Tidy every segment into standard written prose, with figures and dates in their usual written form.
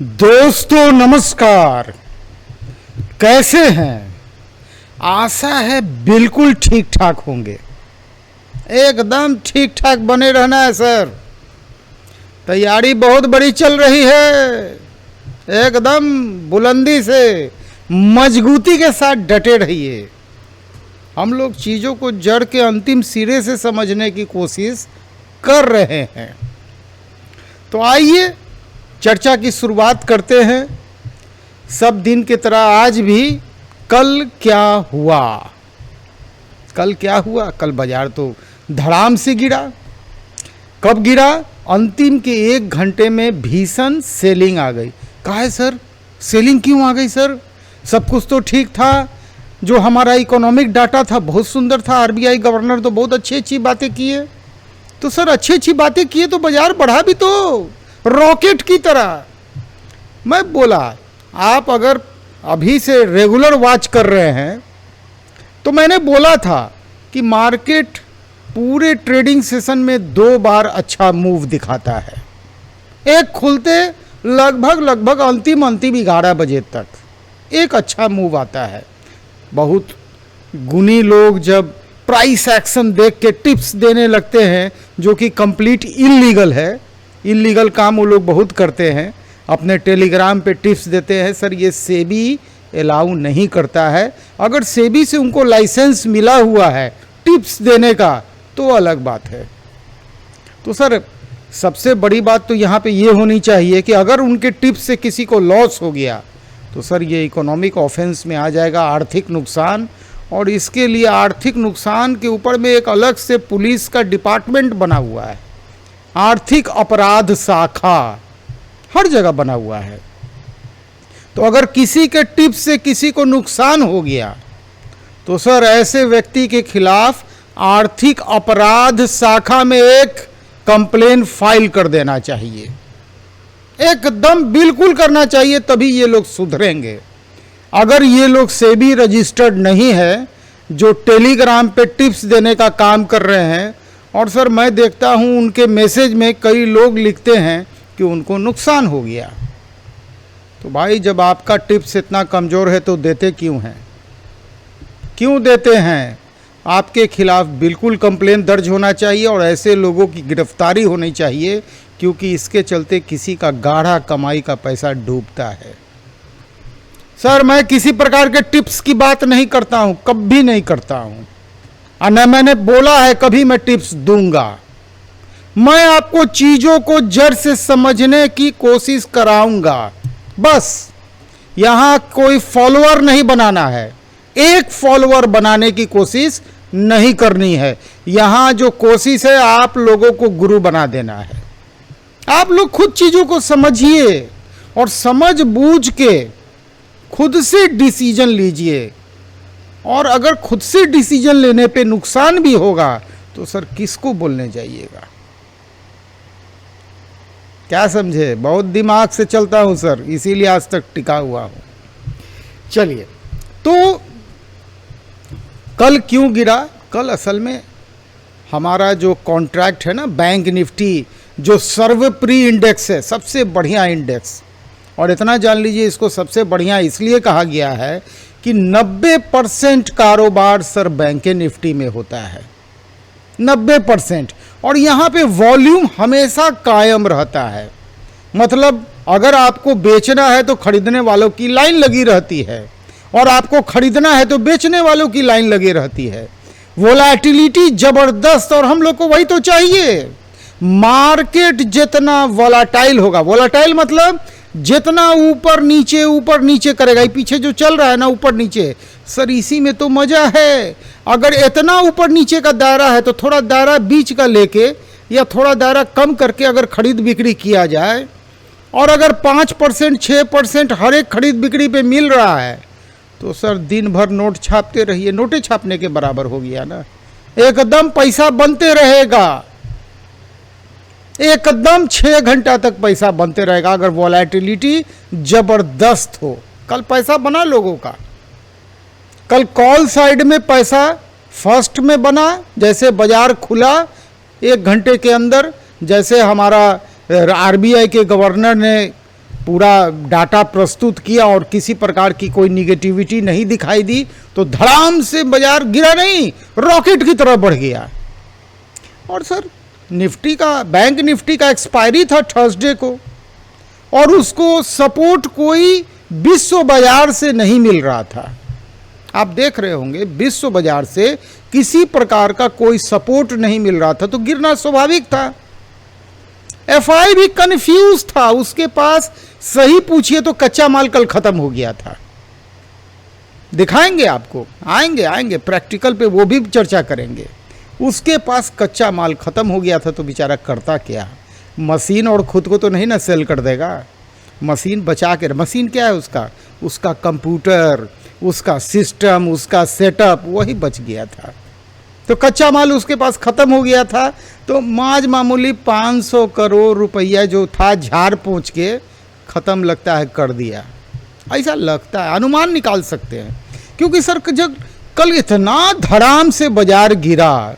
दोस्तों नमस्कार। कैसे हैं? आशा है बिल्कुल ठीक ठाक होंगे। एकदम ठीक ठाक बने रहना है सर। तैयारी बहुत बड़ी चल रही है। एकदम बुलंदी से मजबूती के साथ डटे रहिए। हम लोग चीज़ों को जड़ के अंतिम सिरे से समझने की कोशिश कर रहे हैं। तो आइए चर्चा की शुरुआत करते हैं। सब दिन की तरह आज भी कल क्या हुआ। कल क्या हुआ? कल बाजार तो धड़ाम से गिरा। कब गिरा? अंतिम के 1 घंटे में भीषण सेलिंग आ गई। कहा है सर, सेलिंग क्यों आ गई सर? सब कुछ तो ठीक था। जो हमारा इकोनॉमिक डाटा था बहुत सुंदर था। आरबीआई गवर्नर तो बहुत अच्छी बातें किए। तो सर अच्छी बातें किए तो बाजार बढ़ा भी तो रॉकेट की तरह। मैं बोला आप अगर अभी से रेगुलर वॉच कर रहे हैं तो मैंने बोला था कि मार्केट पूरे ट्रेडिंग सेशन में 2 बार अच्छा मूव दिखाता है। एक खुलते लगभग अंतिम 11 बजे तक एक अच्छा मूव आता है। बहुत गुणी लोग जब प्राइस एक्शन देख के टिप्स देने लगते हैं जो कि कंप्लीट इलीगल है। इलीगल काम वो लोग बहुत करते हैं। अपने टेलीग्राम पे टिप्स देते हैं। सर ये सेबी अलाउ नहीं करता है। अगर सेबी से उनको लाइसेंस मिला हुआ है टिप्स देने का तो अलग बात है। तो सर सबसे बड़ी बात तो यहाँ पे ये होनी चाहिए कि अगर उनके टिप्स से किसी को लॉस हो गया तो सर ये इकोनॉमिक ऑफेंस में आ जाएगा, आर्थिक नुकसान। और इसके लिए आर्थिक नुकसान के ऊपर में एक अलग से पुलिस का डिपार्टमेंट बना हुआ है। आर्थिक अपराध शाखा हर जगह बना हुआ है। तो अगर किसी के टिप्स से किसी को नुकसान हो गया तो सर ऐसे व्यक्ति के खिलाफ आर्थिक अपराध शाखा में एक कंप्लेन फाइल कर देना चाहिए। एकदम बिल्कुल करना चाहिए, तभी ये लोग सुधरेंगे। अगर ये लोग सेबी रजिस्टर्ड नहीं है जो टेलीग्राम पे टिप्स देने का काम कर रहे हैं, और सर मैं देखता हूँ उनके मैसेज में कई लोग लिखते हैं कि उनको नुकसान हो गया। तो भाई जब आपका टिप्स इतना कमज़ोर है तो देते क्यों हैं? क्यों देते हैं? आपके खिलाफ बिल्कुल कंप्लेन दर्ज होना चाहिए और ऐसे लोगों की गिरफ्तारी होनी चाहिए, क्योंकि इसके चलते किसी का गाढ़ा कमाई का पैसा डूबता है। सर मैं किसी प्रकार के टिप्स की बात नहीं करता हूँ, कभी नहीं करता हूँ। और न मैंने बोला है कभी मैं टिप्स दूंगा। मैं आपको चीज़ों को जड़ से समझने की कोशिश कराऊंगा। बस यहाँ कोई फॉलोअर नहीं बनाना है। एक फॉलोअर बनाने की कोशिश नहीं करनी है। यहाँ जो कोशिश है आप लोगों को गुरु बना देना है। आप लोग खुद चीज़ों को समझिए और समझ बूझ के खुद से डिसीजन लीजिए। और अगर खुद से डिसीजन लेने पे नुकसान भी होगा तो सर किसको बोलने जाइएगा? क्या समझे? बहुत दिमाग से चलता हूं सर, इसीलिए आज तक टिका हुआ हूं। चलिए, तो कल क्यों गिरा? कल असल में हमारा जो कॉन्ट्रैक्ट है ना, बैंक निफ्टी जो सर्वप्री इंडेक्स है, सबसे बढ़िया इंडेक्स। और इतना जान लीजिए इसको सबसे बढ़िया इसलिए कहा गया है कि 90% कारोबार सर बैंक निफ्टी में होता है। 90%। और यहाँ पे वॉल्यूम हमेशा कायम रहता है। मतलब अगर आपको बेचना है तो खरीदने वालों की लाइन लगी रहती है, और आपको खरीदना है तो बेचने वालों की लाइन लगी रहती है। वोलेटिलिटी जबरदस्त, और हम लोग को वही तो चाहिए। मार्केट जितना वोलाटाइल होगा, वोलाटाइल मतलब जितना ऊपर नीचे करेगा। ये पीछे जो चल रहा है ना ऊपर नीचे, सर इसी में तो मजा है। अगर इतना ऊपर नीचे का दायरा है तो थोड़ा दायरा बीच का लेके या थोड़ा दायरा कम करके अगर खरीद बिक्री किया जाए, और अगर 5% 6% हर एक खरीद बिक्री पे मिल रहा है तो सर दिन भर नोट छापते रहिए। नोटें छापने के बराबर हो गया ना। एकदम पैसा बनते रहेगा। एकदम 6 घंटा तक पैसा बनते रहेगा अगर वोलेटिलिटी जबरदस्त हो। कल पैसा बना लोगों का। कल कॉल साइड में पैसा फर्स्ट में बना। जैसे बाजार खुला 1 घंटे के अंदर, जैसे हमारा आरबीआई के गवर्नर ने पूरा डाटा प्रस्तुत किया और किसी प्रकार की कोई निगेटिविटी नहीं दिखाई दी तो धड़ाम से बाजार गिरा नहीं, रॉकेट की तरह बढ़ गया। और सर निफ्टी का, बैंक निफ्टी का एक्सपायरी था थर्सडे को और उसको सपोर्ट कोई विश्व बाजार से नहीं मिल रहा था। आप देख रहे होंगे विश्व बाजार से किसी प्रकार का कोई सपोर्ट नहीं मिल रहा था तो गिरना स्वाभाविक था। एफआई भी कंफ्यूज था, उसके पास सही पूछिए तो कच्चा माल कल खत्म हो गया था। दिखाएंगे आपको, आएंगे प्रैक्टिकल पे वो भी चर्चा करेंगे। उसके पास कच्चा माल खत्म हो गया था तो बेचारा करता क्या, मशीन और खुद को तो नहीं ना सेल कर देगा, मशीन बचा के। मशीन क्या है उसका कंप्यूटर, उसका सिस्टम, उसका सेटअप वही बच गया था। तो कच्चा माल उसके पास खत्म हो गया था तो माज मामूली 500 करोड़ रुपया जो था झाड़ पोंछ के खत्म लगता है कर दिया, ऐसा लगता है, अनुमान निकाल सकते हैं। क्योंकि सर जब कल इतना धड़ाम से बाजार गिरा,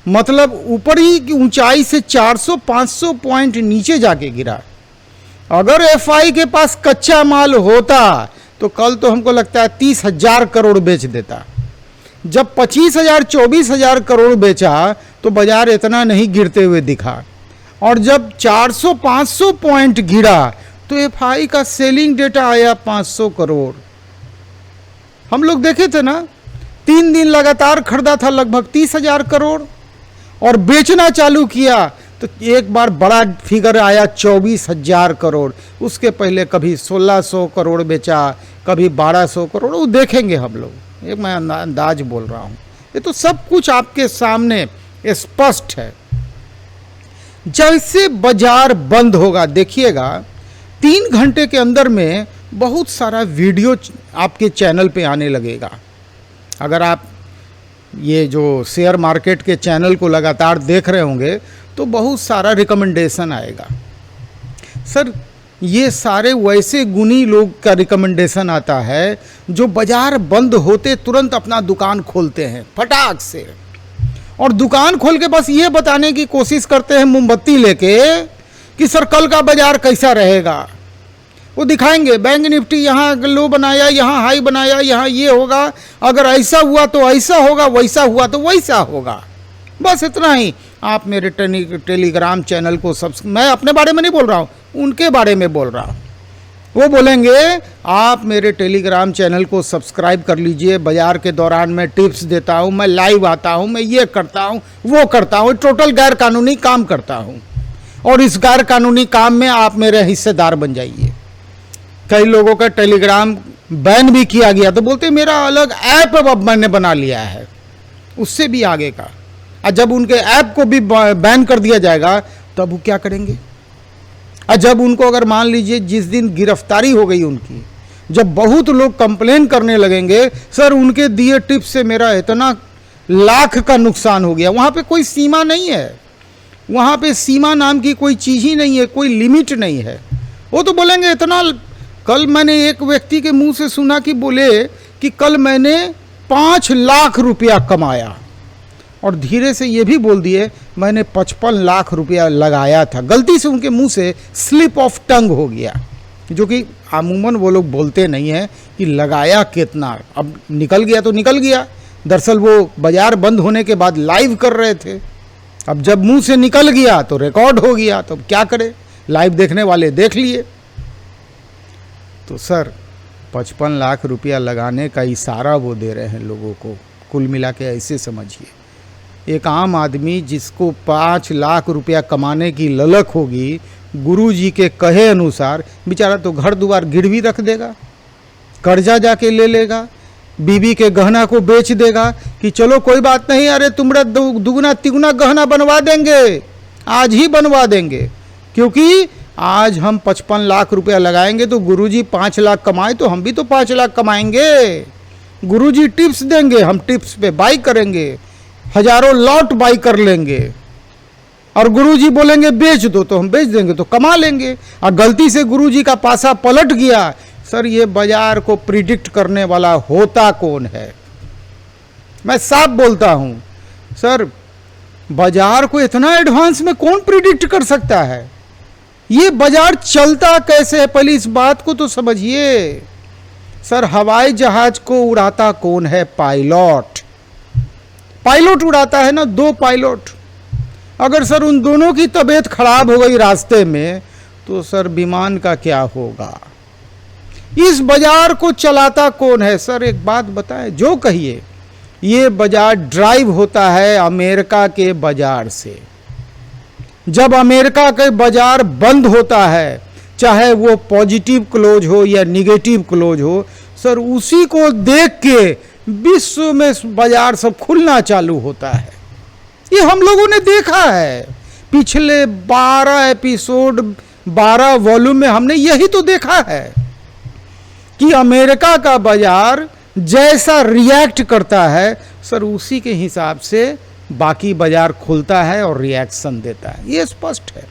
मतलब ऊपरी की ऊंचाई से 400-500 पॉइंट नीचे जाके गिरा। अगर एफआई के पास कच्चा माल होता तो कल तो हमको लगता है 30,000 करोड़ बेच देता। जब 25,000 24,000 करोड़ बेचा तो बाजार इतना नहीं गिरते हुए दिखा, और जब 400-500 पॉइंट गिरा तो एफआई का सेलिंग डेटा आया 500 करोड़। हम लोग देखे थे ना, 3 दिन लगातार खरीदा था लगभग 30,000 करोड़ और बेचना चालू किया तो एक बार बड़ा फिगर आया 24,000 करोड़। उसके पहले कभी 1,600 करोड़ बेचा, कभी 1,200 करोड़, वो देखेंगे हम लोग, एक मैं अंदाज बोल रहा हूँ। ये तो सब कुछ आपके सामने स्पष्ट है। जैसे बाजार बंद होगा देखिएगा 3 घंटे के अंदर में बहुत सारा वीडियो आपके चैनल पे आने लगेगा। अगर आप ये जो शेयर मार्केट के चैनल को लगातार देख रहे होंगे तो बहुत सारा रिकमेंडेशन आएगा। सर ये सारे वैसे गुणी लोग का रिकमेंडेशन आता है जो बाजार बंद होते तुरंत अपना दुकान खोलते हैं फटाक से, और दुकान खोल के बस ये बताने की कोशिश करते हैं मोमबत्ती लेके कि सर कल का बाजार कैसा रहेगा। वो दिखाएंगे बैंक निफ्टी यहाँ लो बनाया, यहाँ हाई बनाया, यहाँ ये होगा, अगर ऐसा हुआ तो ऐसा होगा, वैसा हुआ तो वैसा होगा। बस इतना ही। आप मेरे टेलीग्राम चैनल को मैं अपने बारे में नहीं बोल रहा हूँ, उनके बारे में बोल रहा हूँ। वो बोलेंगे आप मेरे टेलीग्राम चैनल को सब्सक्राइब कर लीजिए, बाजार के दौरान मैं टिप्स देता हूँ, मैं लाइव आता हूँ, मैं ये करता हूँ, वो करता हूँ, टोटल गैर कानूनी काम करता हूँ, और इस गैर कानूनी काम में आप मेरे हिस्सेदार बन जाइए। कई लोगों का टेलीग्राम बैन भी किया गया तो बोलते मेरा अलग ऐप अब मैंने बना लिया है, उससे भी आगे का। और जब उनके ऐप को भी बैन कर दिया जाएगा तब वो क्या करेंगे? और जब उनको अगर मान लीजिए जिस दिन गिरफ्तारी हो गई उनकी, जब बहुत लोग कंप्लेन करने लगेंगे सर उनके दिए टिप्स से मेरा इतना लाख का नुकसान हो गया, वहाँ पे कोई सीमा नहीं है, वहाँ पे सीमा नाम की कोई चीज़ ही नहीं है, कोई लिमिट नहीं है। वो तो बोलेंगे इतना। कल मैंने एक व्यक्ति के मुंह से सुना कि बोले कि कल मैंने 5 लाख रुपया कमाया, और धीरे से ये भी बोल दिए मैंने 55 लाख रुपया लगाया था। गलती से उनके मुंह से स्लिप ऑफ टंग हो गया, जो कि अमूमन वो लोग बोलते नहीं हैं कि लगाया कितना, अब निकल गया तो निकल गया। दरअसल वो बाजार बंद होने के बाद लाइव कर रहे थे, अब जब मुंह से निकल गया तो रिकॉर्ड हो गया, तो क्या करे, लाइव देखने वाले देख लिए। तो सर 55 लाख रुपया लगाने का इशारा वो दे रहे हैं लोगों को। कुल मिला के ऐसे समझिए, एक आम आदमी जिसको 5 लाख रुपया कमाने की ललक होगी, गुरुजी के कहे अनुसार बेचारा तो घर द्वार गिरवी रख देगा, कर्जा जाके ले लेगा, बीवी के गहना को बेच देगा कि चलो कोई बात नहीं, अरे तुमरा दुगना तिगुना गहना बनवा देंगे, आज ही बनवा देंगे, क्योंकि आज हम 55 लाख रुपया लगाएंगे तो गुरुजी 5 लाख कमाए तो हम भी तो 5 लाख कमाएंगे। गुरुजी टिप्स देंगे, हम टिप्स पे बाई करेंगे, हजारों लॉट बाई कर लेंगे, और गुरुजी बोलेंगे बेच दो तो हम बेच देंगे तो कमा लेंगे। और गलती से गुरुजी का पासा पलट गया, सर ये बाजार को प्रिडिक्ट करने वाला होता कौन है? मैं साफ बोलता हूं सर, बाजार को इतना एडवांस में कौन प्रिडिक्ट कर सकता है? ये बाजार चलता कैसे है, पहले इस बात को तो समझिए। सर हवाई जहाज को उड़ाता कौन है? पायलट। पायलट उड़ाता है ना, 2 पायलट। अगर सर उन दोनों की तबीयत खराब हो गई रास्ते में तो सर विमान का क्या होगा? इस बाजार को चलाता कौन है? सर एक बात बताएं, जो कहिए, ये बाजार ड्राइव होता है अमेरिका के बाजार से। जब अमेरिका के बाजार बंद होता है, चाहे वो पॉजिटिव क्लोज हो या निगेटिव क्लोज हो, सर उसी को देख के विश्व में बाजार सब खुलना चालू होता है। ये हम लोगों ने देखा है पिछले 12 एपिसोड 12 वॉल्यूम में, हमने यही तो देखा है कि अमेरिका का बाजार जैसा रिएक्ट करता है सर उसी के हिसाब से बाकी बाजार खुलता है और रिएक्शन देता है। ये स्पष्ट है।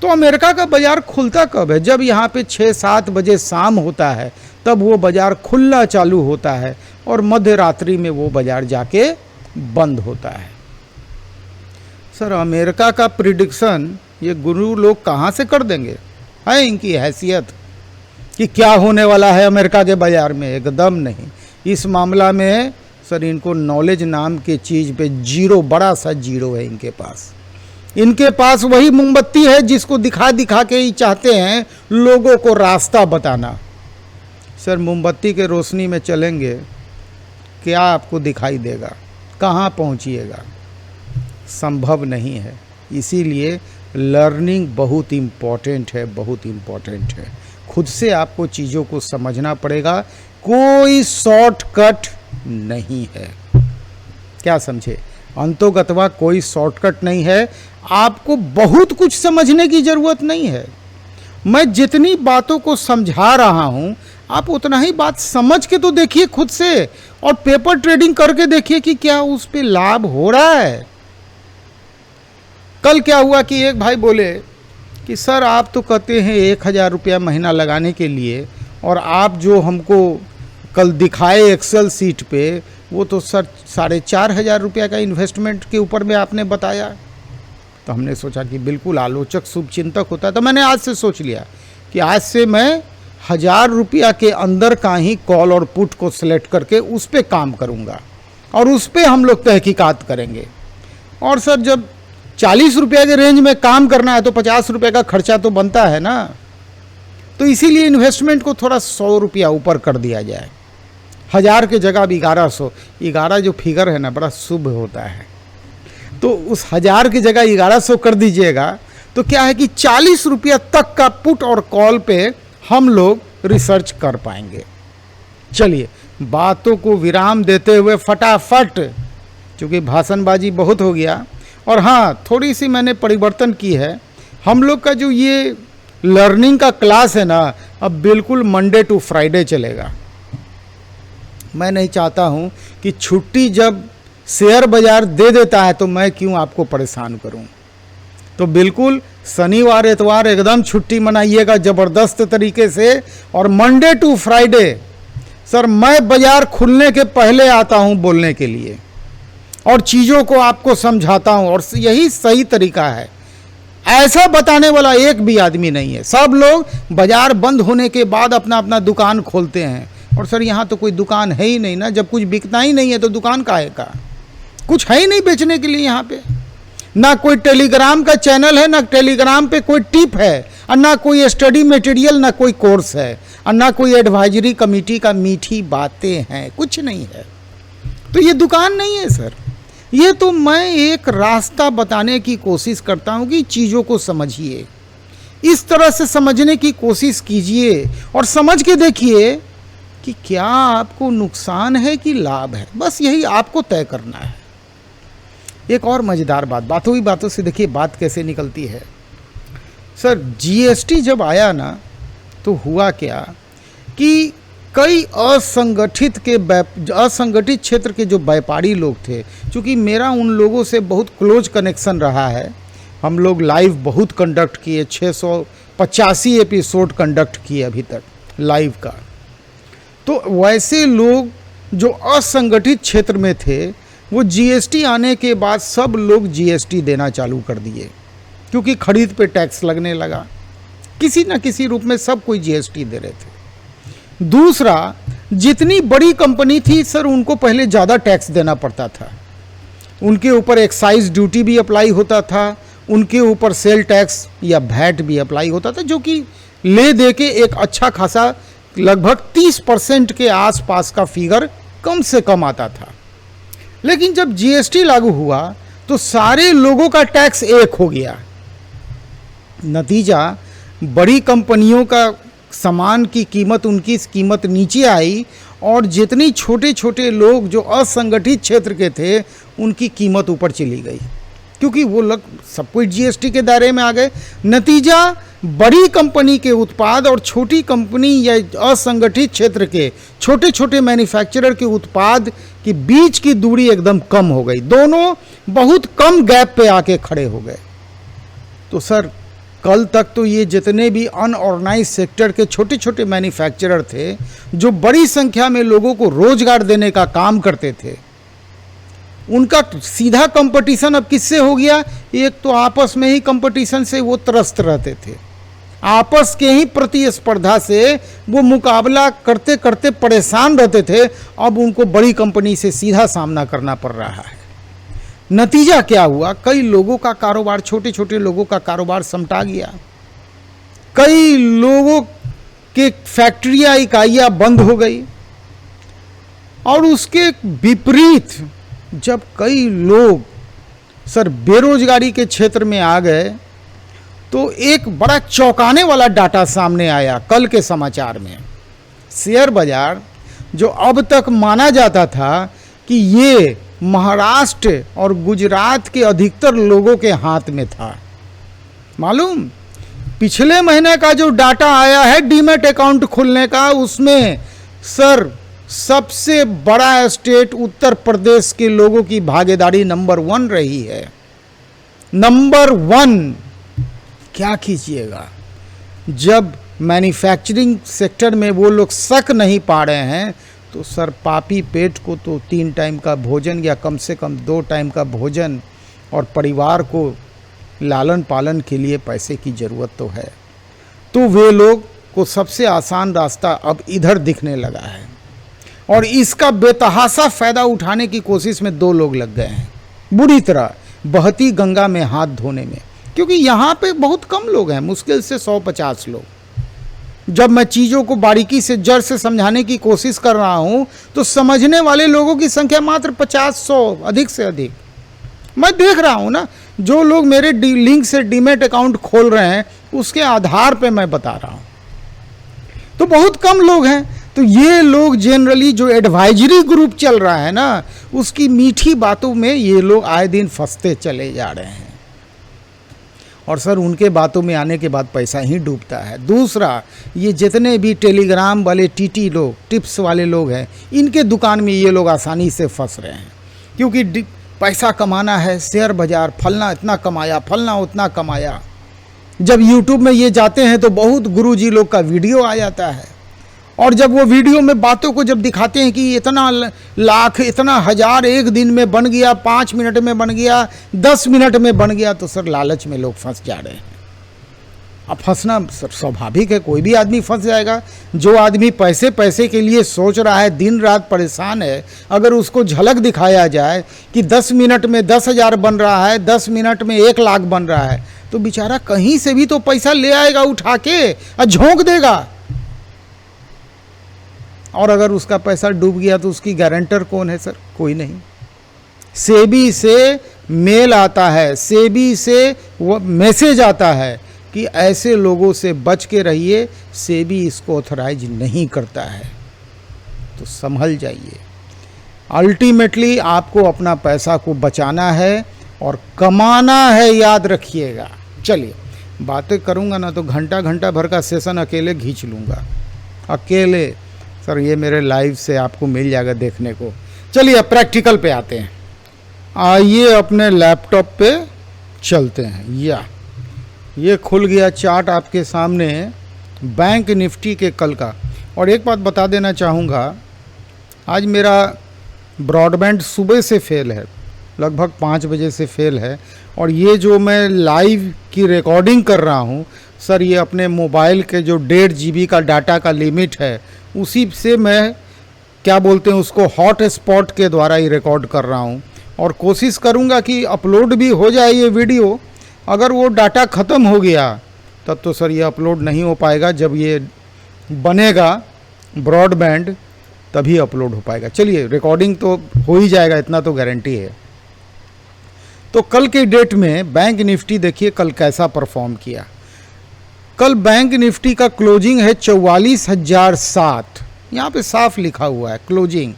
तो अमेरिका का बाजार खुलता कब है? जब यहाँ पे 6-7 बजे शाम होता है, तब वो बाजार खुलना चालू होता है और मध्य रात्रि में वो बाजार जाके बंद होता है। सर अमेरिका का प्रिडिक्शन ये गुरु लोग कहाँ से कर देंगे? है इनकी हैसियत कि क्या होने वाला है अमेरिका के बाजार में? एकदम नहीं। इस मामला में सर इनको नॉलेज नाम के चीज़ पे जीरो, बड़ा सा जीरो है इनके पास। इनके पास वही मोमबत्ती है जिसको दिखा दिखा के ही चाहते हैं लोगों को रास्ता बताना। सर मोमबत्ती के रोशनी में चलेंगे, क्या आपको दिखाई देगा? कहाँ पहुँचिएगा? संभव नहीं है। इसीलिए लर्निंग बहुत इम्पॉर्टेंट है, बहुत इम्पॉर्टेंट है। खुद से आपको चीज़ों को समझना पड़ेगा, कोई शॉर्टकट नहीं है। क्या समझे? अंतोगतवा कोई शॉर्टकट नहीं है। आपको बहुत कुछ समझने की ज़रूरत नहीं है। मैं जितनी बातों को समझा रहा हूँ आप उतना ही बात समझ के तो देखिए खुद से, और पेपर ट्रेडिंग करके देखिए कि क्या उस पर लाभ हो रहा है। कल क्या हुआ कि एक भाई बोले कि सर आप तो कहते हैं 1000 रुपया महीना लगाने के लिए, और आप जो हमको कल दिखाए एक्सेल सीट पे वो तो सर 4500 रुपया का इन्वेस्टमेंट के ऊपर में आपने बताया। तो हमने सोचा कि बिल्कुल आलोचक शुभचिंतक होता है, तो मैंने आज से सोच लिया कि आज से मैं 1000 रुपया के अंदर का ही कॉल और पुट को सिलेक्ट करके उस पर काम करूँगा और उस पर हम लोग तहकीकात करेंगे। और सर जब 40 रुपये के रेंज में काम करना है तो 50 रुपये का खर्चा तो बनता है ना। तो इसीलिए इन्वेस्टमेंट को थोड़ा 100 रुपया ऊपर कर दिया जाए। 1000 की जगह अब 1100, 11 जो फिगर है ना बड़ा शुभ होता है, तो उस 1000 की जगह 1100 कर दीजिएगा। तो क्या है कि 40 रुपया तक का पुट और कॉल पे हम लोग रिसर्च कर पाएंगे। चलिए बातों को विराम देते हुए फटाफट, क्योंकि भाषणबाजी बहुत हो गया, और हाँ थोड़ी सी मैंने परिवर्तन की है। हम लोग का जो ये लर्निंग का क्लास है ना, अब बिल्कुल मंडे टू फ्राइडे चलेगा। मैं नहीं चाहता हूँ कि छुट्टी जब शेयर बाजार दे देता है तो मैं क्यों आपको परेशान करूँ। तो बिल्कुल शनिवार इतवार एकदम छुट्टी मनाइएगा ज़बरदस्त तरीके से, और मंडे टू फ्राइडे सर मैं बाजार खुलने के पहले आता हूँ बोलने के लिए और चीज़ों को आपको समझाता हूँ, और यही सही तरीका है। ऐसा बताने वाला एक भी आदमी नहीं है। सब लोग बाजार बंद होने के बाद अपना अपना दुकान खोलते हैं, और सर यहाँ तो कोई दुकान है ही नहीं ना। जब कुछ बिकता ही नहीं है तो दुकान काहे का? कुछ है ही नहीं बेचने के लिए यहाँ पे। ना कोई टेलीग्राम का चैनल है, ना टेलीग्राम पे कोई टिप है, और ना कोई स्टडी मटेरियल, ना कोई कोर्स है, और ना कोई एडवाइजरी कमेटी का मीठी बातें हैं, कुछ नहीं है। तो ये दुकान नहीं है सर। ये तो मैं एक रास्ता बताने की कोशिश करता हूँ कि चीज़ों को समझिए, इस तरह से समझने की कोशिश कीजिए और समझ के देखिए कि क्या आपको नुकसान है कि लाभ है। बस यही आपको तय करना है। एक और मज़ेदार बात, बातों ही बातों से देखिए बात कैसे निकलती है। सर जीएसटी जब आया ना तो हुआ क्या कि कई असंगठित क्षेत्र के जो व्यापारी लोग थे, चूँकि मेरा उन लोगों से बहुत क्लोज कनेक्शन रहा है, हम लोग लाइव बहुत कंडक्ट किए, 685 एपिसोड कंडक्ट किए अभी तक लाइव का। तो वैसे लोग जो असंगठित क्षेत्र में थे वो जीएसटी आने के बाद सब लोग जीएसटी देना चालू कर दिए। क्योंकि खरीद पे टैक्स लगने लगा, किसी न किसी रूप में सब कोई जीएसटी दे रहे थे। दूसरा, जितनी बड़ी कंपनी थी सर, उनको पहले ज़्यादा टैक्स देना पड़ता था, उनके ऊपर एक्साइज ड्यूटी भी अप्लाई होता था, उनके ऊपर सेल टैक्स या वैट भी अप्लाई होता था, जो कि ले दे के एक अच्छा खासा लगभग 30% के आसपास का फिगर कम से कम आता था। लेकिन जब जीएसटी लागू हुआ तो सारे लोगों का टैक्स एक हो गया। नतीजा, बड़ी कंपनियों का सामान की कीमत, उनकी कीमत नीचे आई और जितने छोटे छोटे लोग जो असंगठित क्षेत्र के थे उनकी कीमत ऊपर चली गई, क्योंकि वो लोग सब कुछ जीएसटी के दायरे में आ गए। नतीजा, बड़ी कंपनी के उत्पाद और छोटी कंपनी या असंगठित क्षेत्र के छोटे छोटे मैन्युफैक्चरर के उत्पाद के बीच की दूरी एकदम कम हो गई, दोनों बहुत कम गैप पे आके खड़े हो गए। तो सर, कल तक तो ये जितने भी अनऑर्गेनाइज सेक्टर के छोटे छोटे मैन्युफैक्चरर थे जो बड़ी संख्या में लोगों को रोजगार देने का काम करते थे, उनका सीधा कंपटीशन अब किससे हो गया? एक तो आपस में ही कंपटीशन से वो त्रस्त रहते थे, आपस के ही प्रतिस्पर्धा से वो मुकाबला करते करते परेशान रहते थे। अब उनको बड़ी कंपनी से सीधा सामना करना पड़ रहा है। नतीजा क्या हुआ? कई लोगों का कारोबार, छोटे छोटे लोगों का कारोबार समटा गया, कई लोगों के फैक्ट्रियां, इकाइयां बंद हो गई। और उसके विपरीत जब कई लोग सर बेरोजगारी के क्षेत्र में आ गए तो एक बड़ा चौंकाने वाला डाटा सामने आया कल के समाचार में। शेयर बाजार, जो अब तक माना जाता था कि ये महाराष्ट्र और गुजरात के अधिकतर लोगों के हाथ में था, मालूम, पिछले महीने का जो डाटा आया है डीमैट अकाउंट खुलने का, उसमें सर सबसे बड़ा स्टेट उत्तर प्रदेश के लोगों की भागीदारी नंबर 1 रही है, नंबर 1। क्या कीजिएगा, जब मैन्युफैक्चरिंग सेक्टर में वो लोग शक नहीं पा रहे हैं तो सर पापी पेट को तो 3 टाइम का भोजन या कम से कम 2 टाइम का भोजन और परिवार को लालन पालन के लिए पैसे की ज़रूरत तो है। तो वे लोग को सबसे आसान रास्ता अब इधर दिखने लगा है और इसका बेतहासा फ़ायदा उठाने की कोशिश में 2 लोग लग गए हैं बुरी तरह, बहती गंगा में हाथ धोने में। क्योंकि यहाँ पे बहुत कम लोग हैं, मुश्किल से 150 लोग। जब मैं चीज़ों को बारीकी से जड़ से समझाने की कोशिश कर रहा हूँ तो समझने वाले लोगों की संख्या मात्र 50-100, अधिक से अधिक। मैं देख रहा हूँ ना, जो लोग मेरे लिंक से डीमैट अकाउंट खोल रहे हैं उसके आधार पे मैं बता रहा हूँ, तो बहुत कम लोग हैं। तो ये लोग जनरली जो एडवाइजरी ग्रुप चल रहा है ना, उसकी मीठी बातों में ये लोग आए दिन फंसते चले जा रहे हैं और सर उनके बातों में आने के बाद पैसा ही डूबता है। दूसरा, ये जितने भी टेलीग्राम वाले टीटी लोग, टिप्स वाले लोग हैं, इनके दुकान में ये लोग आसानी से फंस रहे हैं, क्योंकि पैसा कमाना है, शेयर बाजार, फलना इतना कमाया, फलना उतना कमाया। जब यूट्यूब में ये जाते हैं तो बहुत गुरुजी लोग का वीडियो आ जाता है और जब वो वीडियो में बातों को जब दिखाते हैं कि इतना लाख, इतना हज़ार एक दिन में बन गया, 5 मिनट में बन गया, 10 मिनट में बन गया, तो सर लालच में लोग फंस जा रहे हैं। अब फंसना सर स्वाभाविक है, कोई भी आदमी फंस जाएगा। जो आदमी पैसे पैसे के लिए सोच रहा है, दिन रात परेशान है, अगर उसको झलक दिखाया जाए कि 10 मिनट में 10,000 बन रहा है, 10 मिनट में 1 लाख बन रहा है, तो बेचारा कहीं से भी तो पैसा ले आएगा उठा के और झोंक देगा। और अगर उसका पैसा डूब गया तो उसकी गारंटर कौन है सर? कोई नहीं। सेबी से मेल आता है, सेबी से वो मैसेज आता है कि ऐसे लोगों से बच के रहिए, सेबी इसको ऑथराइज नहीं करता है, तो संभल जाइए। अल्टीमेटली आपको अपना पैसा को बचाना है और कमाना है, याद रखिएगा। चलिए, बातें करूँगा ना तो घंटा घंटा भर का सेशन अकेले खींच लूँगा, अकेले। सर ये मेरे लाइव से आपको मिल जाएगा देखने को। चलिए अब प्रैक्टिकल पे आते हैं। आइए अपने लैपटॉप पे चलते हैं। ये खुल गया चार्ट आपके सामने बैंक निफ्टी के कल का। और एक बात बता देना चाहूँगा, आज मेरा ब्रॉडबैंड सुबह से फेल है, लगभग 5 बजे से फेल है। और ये जो मैं लाइव की रिकॉर्डिंग कर रहा हूँ सर, ये अपने मोबाइल के जो 1.5 GB का डाटा का लिमिट है उसी से मैं क्या बोलते हैं उसको हॉट स्पॉट के द्वारा ही रिकॉर्ड कर रहा हूँ। और कोशिश करूँगा कि अपलोड भी हो जाए ये वीडियो। अगर वो डाटा ख़त्म हो गया तब तो सर ये अपलोड नहीं हो पाएगा। जब ये बनेगा ब्रॉडबैंड तभी अपलोड हो पाएगा। चलिए, रिकॉर्डिंग तो हो ही जाएगा, इतना तो गारंटी है। तो कल के डेट में बैंक निफ्टी देखिए कल कैसा परफॉर्म किया। कल बैंक निफ्टी का क्लोजिंग है 44,007, यहाँ पे साफ लिखा हुआ है क्लोजिंग,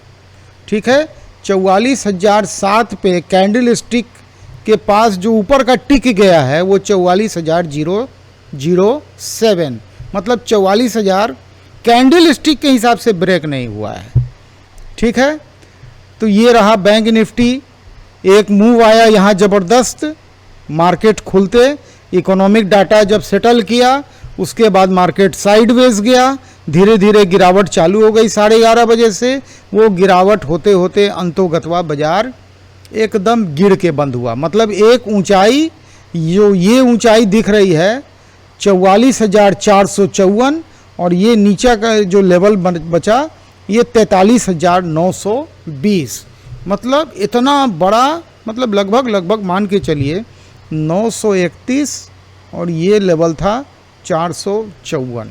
ठीक है। 44,007 पे कैंडल स्टिक के पास जो ऊपर का टिक गया है वो 44,007, मतलब 44,000 कैंडल स्टिक के हिसाब से ब्रेक नहीं हुआ है, ठीक है। तो ये रहा बैंक निफ्टी। एक मूव आया यहाँ ज़बरदस्त, मार्केट खुलते इकोनॉमिक डाटा जब सेटल किया उसके बाद मार्केट साइडवेज गया, धीरे धीरे गिरावट चालू हो गई 11:30 बजे से। वो गिरावट होते होते अंतोगत्वा बाजार एकदम गिर के बंद हुआ। मतलब एक ऊंचाई, जो ये ऊंचाई दिख रही है 44,454, और ये नीचे का जो लेवल बचा ये 43,920। मतलब इतना बड़ा, मतलब लगभग मान के चलिए 931, और ये लेवल था 454।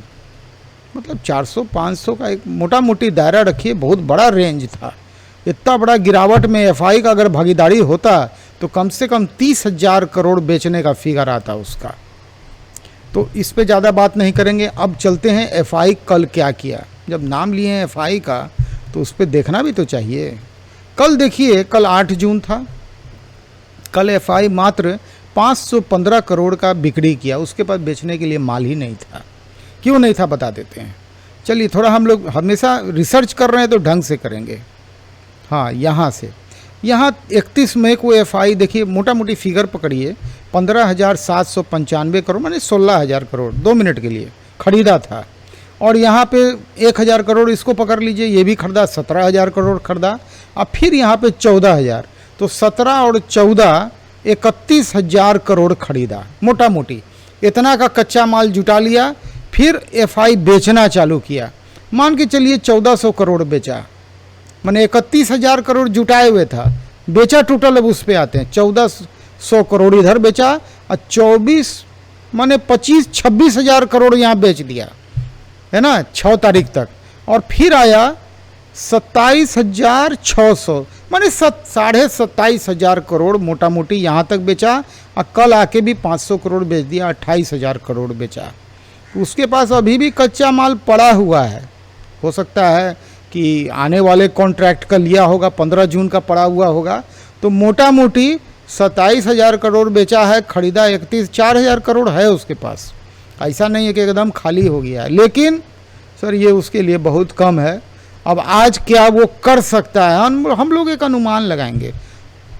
मतलब 400-500 का एक मोटा मोटी दायरा रखिए, बहुत बड़ा रेंज था। इतना बड़ा गिरावट में एफआई का अगर भागीदारी होता तो कम से कम 30,000 करोड़ बेचने का फिगर आता उसका। तो इस पे ज़्यादा बात नहीं करेंगे। अब चलते हैं एफआई कल क्या किया। जब नाम लिए हैं एफआई का तो उस पर देखना भी तो चाहिए। कल देखिए, कल 8 जून था। कल एफआई मात्र 515 करोड़ का बिक्री किया, उसके पास बेचने के लिए माल ही नहीं था। क्यों नहीं था बता देते हैं। चलिए, थोड़ा हम लोग हमेशा रिसर्च कर रहे हैं तो ढंग से करेंगे। हाँ, यहाँ से यहाँ 31 मई को एफआई देखिए, मोटा मोटी फिगर पकड़िए, 15,795 करोड़, माने 16,000 करोड़ 2 मिनट के लिए खरीदा था। और यहाँ पे 1,000 करोड़ इसको पकड़ लीजिए, ये भी खरीदा, 17,000 करोड़ खरीदा। अब फिर यहाँ पे 14,000, तो 17 और 14 31,000 करोड़ खरीदा। मोटा मोटी इतना का कच्चा माल जुटा लिया, फिर एफआई बेचना चालू किया। मान के चलिए 1400 करोड़ बेचा, माने 31,000 करोड़ जुटाए हुए था, बेचा टोटल। अब उस पे आते हैं 1400 करोड़ इधर बेचा, और 24 माने 25-26,000 करोड़ यहाँ बेच दिया, है ना, 6 तारीख तक। और फिर आया 27,600, माने 27,500 करोड़ मोटा मोटी यहाँ तक बेचा। और कल आके भी 500 करोड़ बेच दिया, 28,000 करोड़ बेचा। उसके पास अभी भी कच्चा माल पड़ा हुआ है। हो सकता है कि आने वाले कॉन्ट्रैक्ट का लिया होगा, 15 जून का पड़ा हुआ होगा। तो मोटा मोटी 27,000 करोड़ बेचा है, खरीदा 4,000 करोड़ है उसके पास। ऐसा नहीं है कि एकदम खाली हो गया है, लेकिन सर ये उसके लिए बहुत कम है। अब आज क्या वो कर सकता है, हम लोग एक अनुमान लगाएंगे।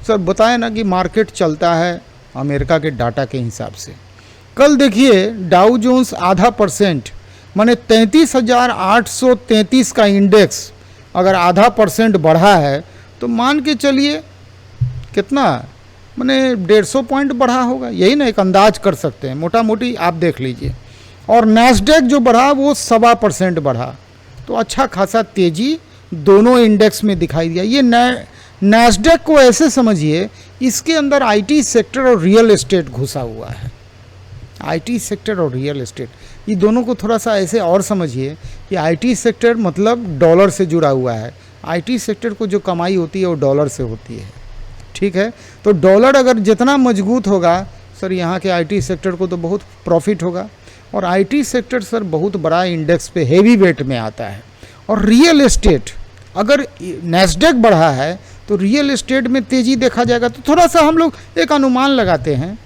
सर बताएं ना कि मार्केट चलता है अमेरिका के डाटा के हिसाब से। कल देखिए डाउ जोन्स 0.5%, माने 33,833 का इंडेक्स अगर 0.5% बढ़ा है तो मान के चलिए कितना, माने 150 पॉइंट बढ़ा होगा। यही ना एक अंदाज कर सकते हैं, मोटा मोटी आप देख लीजिए। और नैस्डैक जो बढ़ा वो 1.25% बढ़ा, तो अच्छा खासा तेजी दोनों इंडेक्स में दिखाई दिया। ये नैस्डैक को ऐसे समझिए, इसके अंदर आईटी सेक्टर और रियल एस्टेट घुसा हुआ है। आईटी सेक्टर और रियल एस्टेट, ये दोनों को थोड़ा सा ऐसे और समझिए कि आईटी सेक्टर मतलब डॉलर से जुड़ा हुआ है। आईटी सेक्टर को जो कमाई होती है वो डॉलर से होती है, ठीक है। तो डॉलर अगर जितना मजबूत होगा सर, यहाँ के आईटी सेक्टर को तो बहुत प्रॉफिट होगा। और आईटी सेक्टर सर बहुत बड़ा इंडेक्स पे हेवी वेट में आता है। और रियल एस्टेट, अगर नैस्डैक बढ़ा है तो रियल एस्टेट में तेज़ी देखा जाएगा। तो थोड़ा सा हम लोग एक अनुमान लगाते हैं,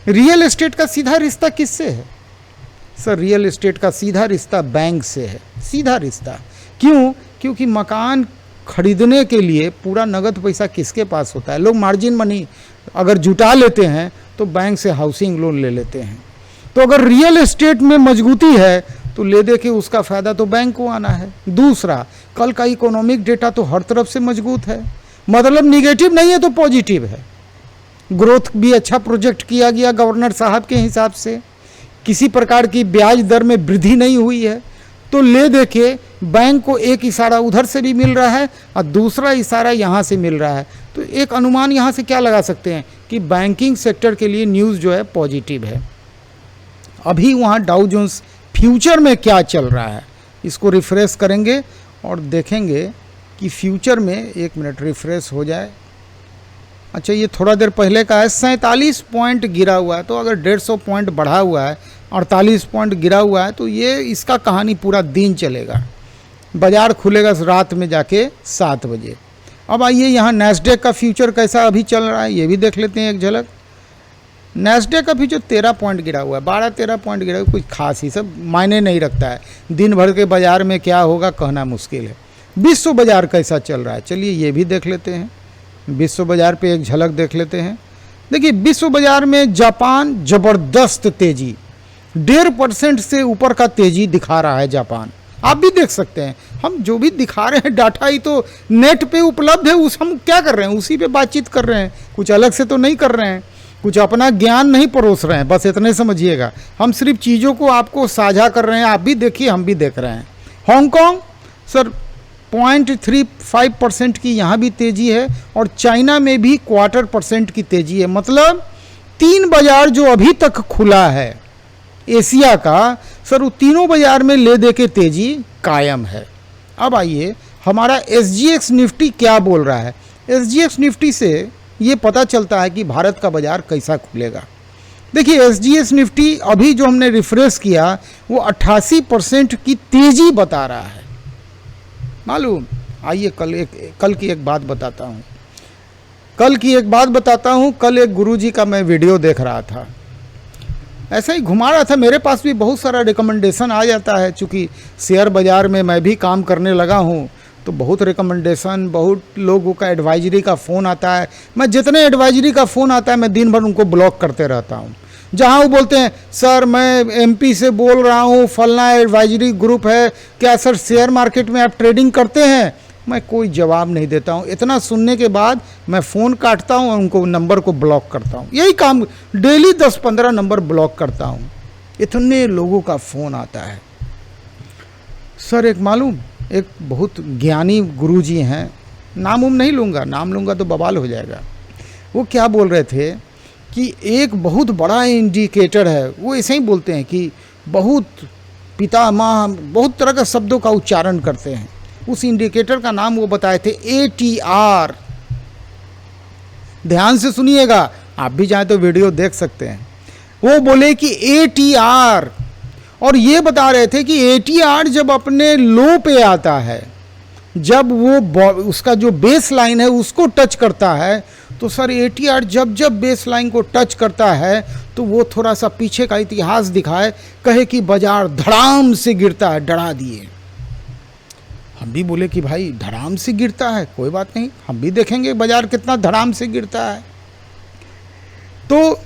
रियल एस्टेट का सीधा रिश्ता किससे है? सर रियल एस्टेट का सीधा रिश्ता बैंक से है, सीधा रिश्ता। क्यों? क्योंकि मकान खरीदने के लिए पूरा नगद पैसा किसके पास होता है? लोग मार्जिन मनी अगर जुटा लेते हैं तो बैंक से हाउसिंग लोन ले लेते हैं। तो अगर रियल एस्टेट में मजबूती है तो ले दे के उसका फ़ायदा तो बैंक को आना है। दूसरा, कल का इकोनॉमिक डेटा तो हर तरफ से मजबूत है, मतलब निगेटिव नहीं है तो पॉजिटिव है। ग्रोथ भी अच्छा प्रोजेक्ट किया गया गवर्नर साहब के हिसाब से, किसी प्रकार की ब्याज दर में वृद्धि नहीं हुई है। तो ले दे के बैंक को एक इशारा उधर से भी मिल रहा है और दूसरा इशारा यहाँ से मिल रहा है। तो एक अनुमान यहाँ से क्या लगा सकते हैं कि बैंकिंग सेक्टर के लिए न्यूज़ जो है पॉजिटिव है। अभी वहाँ डाउ जोन्स फ्यूचर में क्या चल रहा है इसको रिफ्रेश करेंगे और देखेंगे कि फ्यूचर में, एक मिनट रिफ्रेश हो जाए। अच्छा, ये थोड़ा देर पहले का है, 47 पॉइंट गिरा हुआ है। तो अगर 150 पॉइंट बढ़ा हुआ है, 48 पॉइंट गिरा हुआ है, तो ये इसका कहानी पूरा दिन चलेगा। बाज़ार खुलेगा रात में जाके 7 बजे। अब आइए यहाँ नैस्डैक का फ्यूचर कैसा अभी चल रहा है ये भी देख लेते हैं एक झलक। नैस्डैक का फ्यूचर 13 पॉइंट गिरा हुआ है, 12-13 पॉइंट गिरा हुआ है, कुछ खास ही सब मायने नहीं रखता है। दिन भर के बाज़ार में क्या होगा कहना मुश्किल है। विश्व बाज़ार कैसा चल रहा है चलिए ये भी देख लेते हैं। विश्व बाज़ार पे एक झलक देख लेते हैं। देखिए विश्व बाज़ार में जापान ज़बरदस्त तेज़ी, 1.5% से ऊपर का तेज़ी दिखा रहा है जापान। आप भी देख सकते हैं, हम जो भी दिखा रहे हैं डाटा ही तो नेट पे उपलब्ध है, उस हम क्या कर रहे हैं उसी पे बातचीत कर रहे हैं, कुछ अलग से तो नहीं कर रहे हैं, कुछ अपना ज्ञान नहीं परोस रहे हैं, बस इतने समझिएगा। हम सिर्फ चीज़ों को आपको साझा कर रहे हैं, आप भी देखिए हम भी देख रहे हैं। हांगकांग सर 0.35% की यहाँ भी तेज़ी है और चाइना में भी 0.25% की तेज़ी है। मतलब 3 बाज़ार जो अभी तक खुला है एशिया का, सर वो तीनों बाज़ार में ले दे के तेज़ी कायम है। अब आइए हमारा SGX निफ्टी क्या बोल रहा है। SGX निफ्टी से ये पता चलता है कि भारत का बाज़ार कैसा खुलेगा। देखिए SGX निफ्टी अभी जो हमने रिफ्रेश किया वो 88% की तेज़ी बता रहा है मालूम। आइए कल की एक बात बताता हूँ। कल एक गुरुजी का मैं वीडियो देख रहा था, ऐसा ही घुमा रहा था, मेरे पास भी बहुत सारा रिकमेंडेशन आ जाता है। चूँकि शेयर बाज़ार में मैं भी काम करने लगा हूँ तो बहुत रिकमेंडेशन, बहुत लोगों का एडवाइजरी का फ़ोन आता है। मैं जितने एडवाइजरी का फ़ोन आता है मैं दिन भर उनको ब्लॉक करते रहता हूँ। जहाँ वो बोलते हैं सर मैं MP से बोल रहा हूँ, फलना एडवाइजरी ग्रुप है, क्या सर शेयर मार्केट में आप ट्रेडिंग करते हैं, मैं कोई जवाब नहीं देता हूँ। इतना सुनने के बाद मैं फ़ोन काटता हूँ और उनको नंबर को ब्लॉक करता हूँ। यही काम डेली 10-15 नंबर ब्लॉक करता हूँ। इतने लोगों का फ़ोन आता है। सर एक मालूम, एक बहुत ज्ञानी गुरुजी हैं, नाम नहीं लूँगा, नाम लूँगा तो बवाल हो जाएगा। वो क्या बोल रहे थे कि एक बहुत बड़ा इंडिकेटर है, वो ऐसे ही बोलते हैं कि बहुत पिता माँ बहुत तरह का शब्दों का उच्चारण करते हैं। उस इंडिकेटर का नाम वो बताए थे ATR। ध्यान से सुनिएगा, आप भी चाहें तो वीडियो देख सकते हैं। वो बोले कि ATR, और ये बता रहे थे कि ATR जब अपने लो पे आता है, जब वो उसका जो बेस लाइन है उसको टच करता है, तो सर ATR जब बेस लाइन को टच करता है तो वो थोड़ा सा पीछे का इतिहास दिखाए, कहे कि बाजार धड़ाम से गिरता है, डरा दिए। हम भी बोले कि भाई धड़ाम से गिरता है, कोई बात नहीं, हम भी देखेंगे बाजार कितना धड़ाम से गिरता है। तो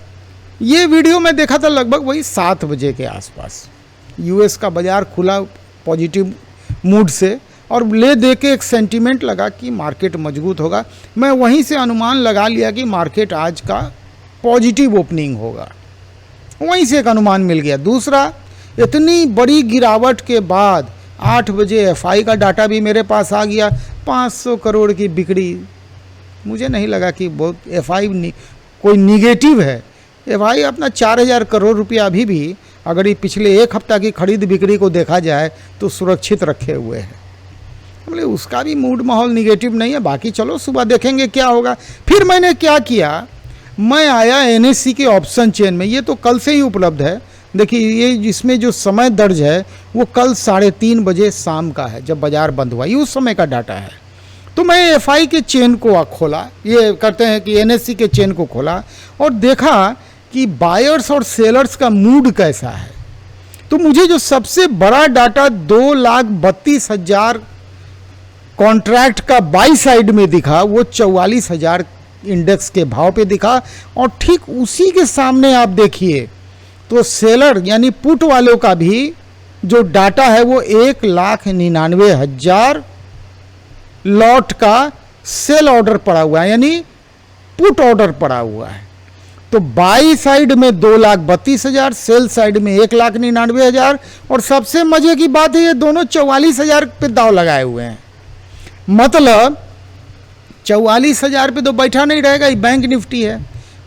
ये वीडियो मैं देखा था लगभग वही 7 बजे के आसपास। US का बाजार खुला पॉजिटिव मूड से और ले दे के एक सेंटीमेंट लगा कि मार्केट मजबूत होगा। मैं वहीं से अनुमान लगा लिया कि मार्केट आज का पॉजिटिव ओपनिंग होगा, वहीं से एक अनुमान मिल गया। दूसरा, इतनी बड़ी गिरावट के बाद 8 बजे FI का डाटा भी मेरे पास आ गया, 500 करोड़ की बिक्री। मुझे नहीं लगा कि बहुत FI कोई निगेटिव है। FI अपना 4000 करोड़ रुपया अभी भी अगर ये पिछले 1 हफ्ता की खरीद बिक्री को देखा जाए तो सुरक्षित रखे हुए हैं। बोले उसका भी मूड माहौल निगेटिव नहीं है, बाकी चलो सुबह देखेंगे क्या होगा। फिर मैंने क्या किया, मैं आया NSE के ऑप्शन चेन में। ये तो कल से ही उपलब्ध है। देखिए ये इसमें जो समय दर्ज है वो कल 3:30 बजे शाम का है, जब बाजार बंद हुआ, ये उस समय का डाटा है। तो मैं FI के चेन को खोला, ये करते हैं कि NSE के चेन को खोला और देखा कि बायर्स और सेलर्स का मूड कैसा है। तो मुझे जो सबसे बड़ा डाटा 2,32,000 कॉन्ट्रैक्ट का बाई साइड में दिखा, वो 44,000 इंडेक्स के भाव पे दिखा। और ठीक उसी के सामने आप देखिए तो सेलर यानी पुट वालों का भी जो डाटा है वो 1,99,000 लॉट का सेल ऑर्डर पड़ा हुआ है, यानी पुट ऑर्डर पड़ा हुआ है। तो बाई साइड में 2,32,000, सेल साइड में 1,99,000, और सबसे मजे की बात है ये दोनों 44,000 पे दाव लगाए हुए हैं। मतलब 44,000 पे तो बैठा नहीं रहेगा, ये बैंक निफ्टी है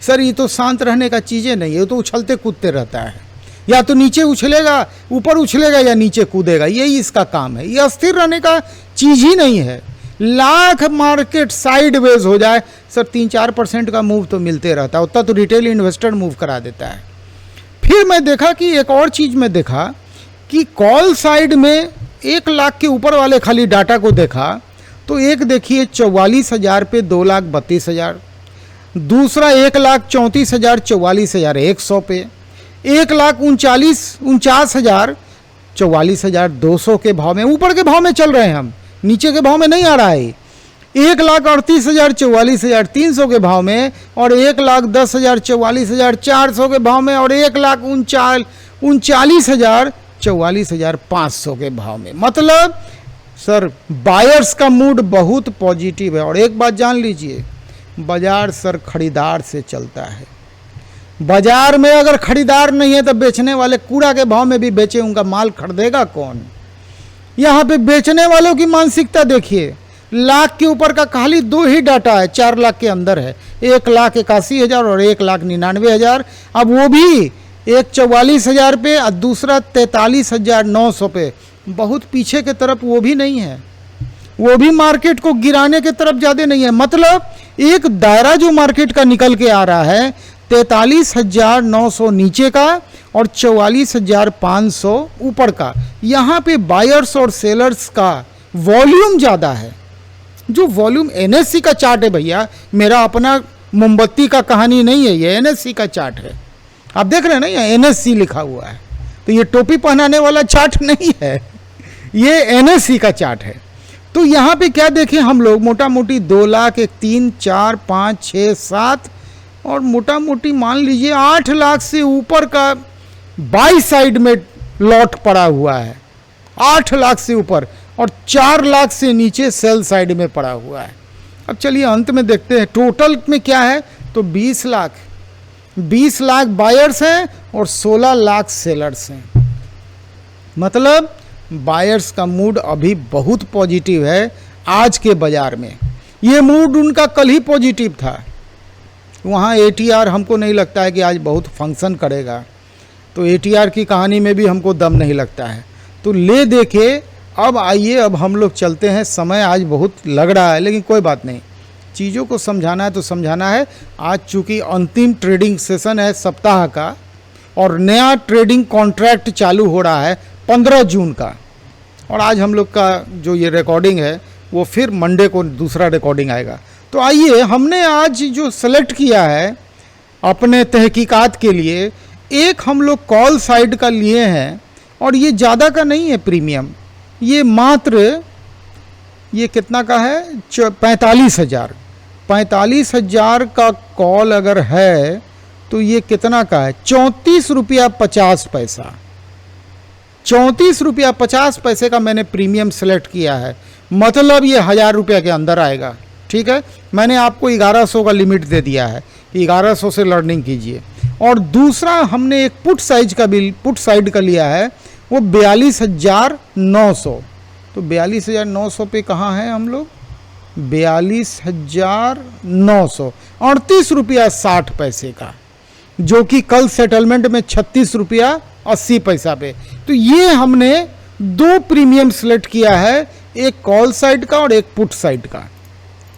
सर, ये तो शांत रहने का चीज़ें नहीं है, ये तो उछलते कूदते रहता है, या तो नीचे उछलेगा, ऊपर उछलेगा, या नीचे कूदेगा, यही इसका काम है, ये अस्थिर रहने का चीज़ ही नहीं है। लाख मार्केट साइडवेज हो जाए सर, 3-4% का मूव तो मिलते रहता है, उतना तो रिटेल इन्वेस्टर मूव करा देता है। फिर मैं देखा कि एक और चीज़ में देखा कि कॉल साइड में 1 लाख के ऊपर वाले खाली डाटा को देखा तो एक देखिए 44,000 पे 2,32,000, दूसरा 1,34,000 44,100 पे, 1,49,000 44,200 के भाव में, ऊपर के भाव में चल रहे हैं हम, नीचे के भाव में नहीं आ रहा है। 1,38,000 44,300 के भाव में, और 1,10,000 44,400 के भाव में, और 1,39,000 44,500 के भाव में। मतलब सर बायर्स का मूड बहुत पॉजिटिव है। और एक बात जान लीजिए, बाजार सर खरीदार से चलता है। बाजार में अगर खरीदार नहीं है तो बेचने वाले कूड़ा के भाव में भी बेचे, उनका माल खरीदेगा कौन? यहाँ पे बेचने वालों की मानसिकता देखिए, लाख के ऊपर का खाली 2 ही डाटा है, 4 लाख के अंदर है, 1,81,000 और 1,99,000। अब वो भी एक 44,000 पे और दूसरा 43,900 पे, बहुत पीछे के तरफ वो भी नहीं है, वो भी मार्केट को गिराने के तरफ ज़्यादा नहीं है। मतलब एक दायरा जो मार्केट का निकल के आ रहा है 43,900 नीचे का और 44,500 ऊपर का। यहाँ पे बायर्स और सेलर्स का वॉल्यूम ज़्यादा है। जो वॉल्यूम एनएससी का चार्ट है भैया, मेरा अपना मोमबत्ती का कहानी नहीं है, ये एनएससी का चार्ट है। आप देख रहे हैं ना, ये एनएससी लिखा हुआ है, तो ये टोपी पहनाने वाला चार्ट नहीं है, ये एनएससी का चार्ट है। तो यहाँ पे क्या देखें हम लोग, मोटा मोटी 2 लाख, 1, 3, 4, 5, 6, 7 और मोटा मोटी मान लीजिए 8 लाख से ऊपर का बाई साइड में लॉट पड़ा हुआ है, 8 लाख से ऊपर, और 4 लाख से नीचे सेल साइड में पड़ा हुआ है। अब चलिए अंत में देखते हैं टोटल में क्या है। तो 20 लाख बायर्स हैं और 16 लाख सेलर्स हैं। मतलब बायर्स का मूड अभी बहुत पॉजिटिव है आज के बाजार में। ये मूड उनका कल ही पॉजिटिव था। वहाँ एटीआर हमको नहीं लगता है कि आज बहुत फंक्शन करेगा, तो एटीआर की कहानी में भी हमको दम नहीं लगता है। तो ले देखे अब आइए, अब हम लोग चलते हैं। समय आज बहुत लग रहा है, लेकिन कोई बात नहीं, चीज़ों को समझाना है तो समझाना है। आज चूँकि अंतिम ट्रेडिंग सेशन है सप्ताह का, और नया ट्रेडिंग कॉन्ट्रैक्ट चालू हो रहा है 15 जून का, और आज हम लोग का जो ये रिकॉर्डिंग है वो फिर मंडे को दूसरा रिकॉर्डिंग आएगा। तो आइए, हमने आज जो सेलेक्ट किया है अपने तहकीकात के लिए, एक हम लोग कॉल साइड का लिए हैं, और ये ज़्यादा का नहीं है प्रीमियम, ये मात्र ये कितना का है 45,000। 45,000 का कॉल अगर है तो ये कितना का है 34 रुपया 50 पैसा। 34 रुपया 50 पैसे का मैंने प्रीमियम सेलेक्ट किया है। मतलब ये 1,000 रुपये के अंदर आएगा। ठीक है, मैंने आपको 1100 का लिमिट दे दिया है, 1100 से लर्निंग कीजिए। और दूसरा हमने एक पुट साइड का लिया है, वो 42,900। तो 42,900 पे कहाँ है हम लोग, 42,900, 38 रुपया 60 पैसे का, जो कि कल सेटलमेंट में 36 रुपया 80 पैसा पे। तो ये हमने 2 प्रीमियम सेलेक्ट किया है, एक कॉल साइड का और एक पुट साइड का।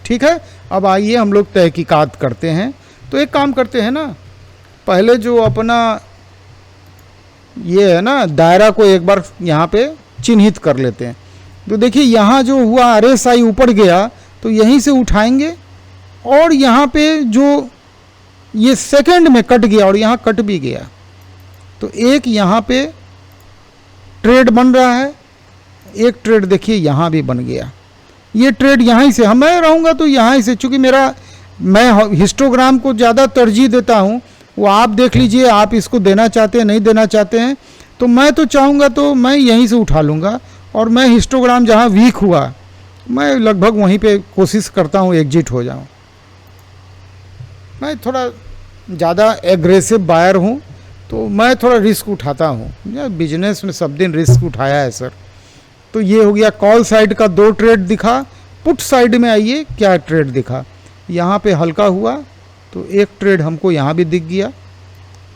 ठीक है, अब आइए हम लोग तहकीकात करते हैं। तो एक काम करते हैं ना, पहले जो अपना ये है ना दायरा को एक बार यहाँ पे चिन्हित कर लेते हैं। तो देखिए यहाँ जो हुआ RSI ऊपर गया तो यहीं से उठाएंगे, और यहाँ पे जो ये सेकंड में कट गया और यहाँ कट भी गया, तो एक यहाँ पे ट्रेड बन रहा है, एक ट्रेड देखिए यहाँ भी बन गया। ये ट्रेड यहाँ से मैं रहूँगा तो यहाँ से, चूँकि मैं हिस्टोग्राम को ज़्यादा तरजीह देता हूँ, वो आप देख लीजिए, आप इसको देना चाहते हैं नहीं देना चाहते हैं। तो मैं तो चाहूँगा तो मैं यहीं से उठा लूँगा, और मैं हिस्टोग्राम जहाँ वीक हुआ मैं लगभग वहीं पे कोशिश करता हूँ एग्जिट हो जाऊँ। मैं थोड़ा ज़्यादा एग्रेसिव बायर हूँ, तो मैं थोड़ा रिस्क उठाता हूँ। बिजनेस में सब दिन रिस्क उठाया है सर। तो ये हो गया कॉल साइड का 2 ट्रेड दिखा। पुट साइड में आइए क्या ट्रेड दिखा। यहाँ पे हल्का हुआ तो एक ट्रेड हमको यहाँ भी दिख गया,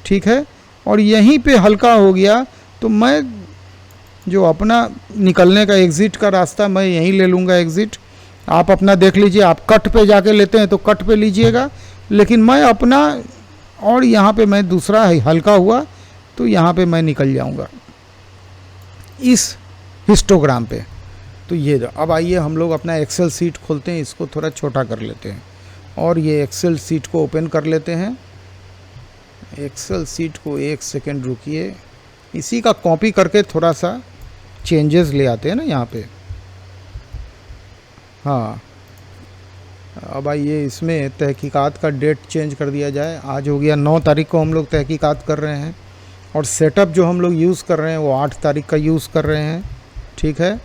ठीक है, और यहीं पे हल्का हो गया तो मैं जो अपना निकलने का एग्ज़िट का रास्ता मैं यहीं ले लूँगा एग्ज़िट। आप अपना देख लीजिए, आप कट पे जाके लेते हैं तो कट पे लीजिएगा, लेकिन मैं अपना, और यहाँ पे मैं दूसरा हल्का हुआ तो यहाँ पे मैं निकल जाऊँगा इस हिस्टोग्राम पे। तो ये अब आइए हम लोग अपना एक्सेल सीट खोलते हैं, इसको थोड़ा छोटा कर लेते हैं और ये एक्सेल सीट को ओपन कर लेते हैं। एक्सेल सीट को 1 सेकेंड रुकिए, इसी का कॉपी करके थोड़ा सा चेंजेस ले आते हैं ना यहाँ पे। हाँ, अब आइए इसमें तहकीकात का डेट चेंज कर दिया जाए। आज हो गया 9 तारीख को हम लोग तहकीकात कर रहे हैं, और सेटअप जो हम लोग यूज़ कर रहे हैं वो 8 तारीख का यूज़ कर रहे हैं, ठीक है।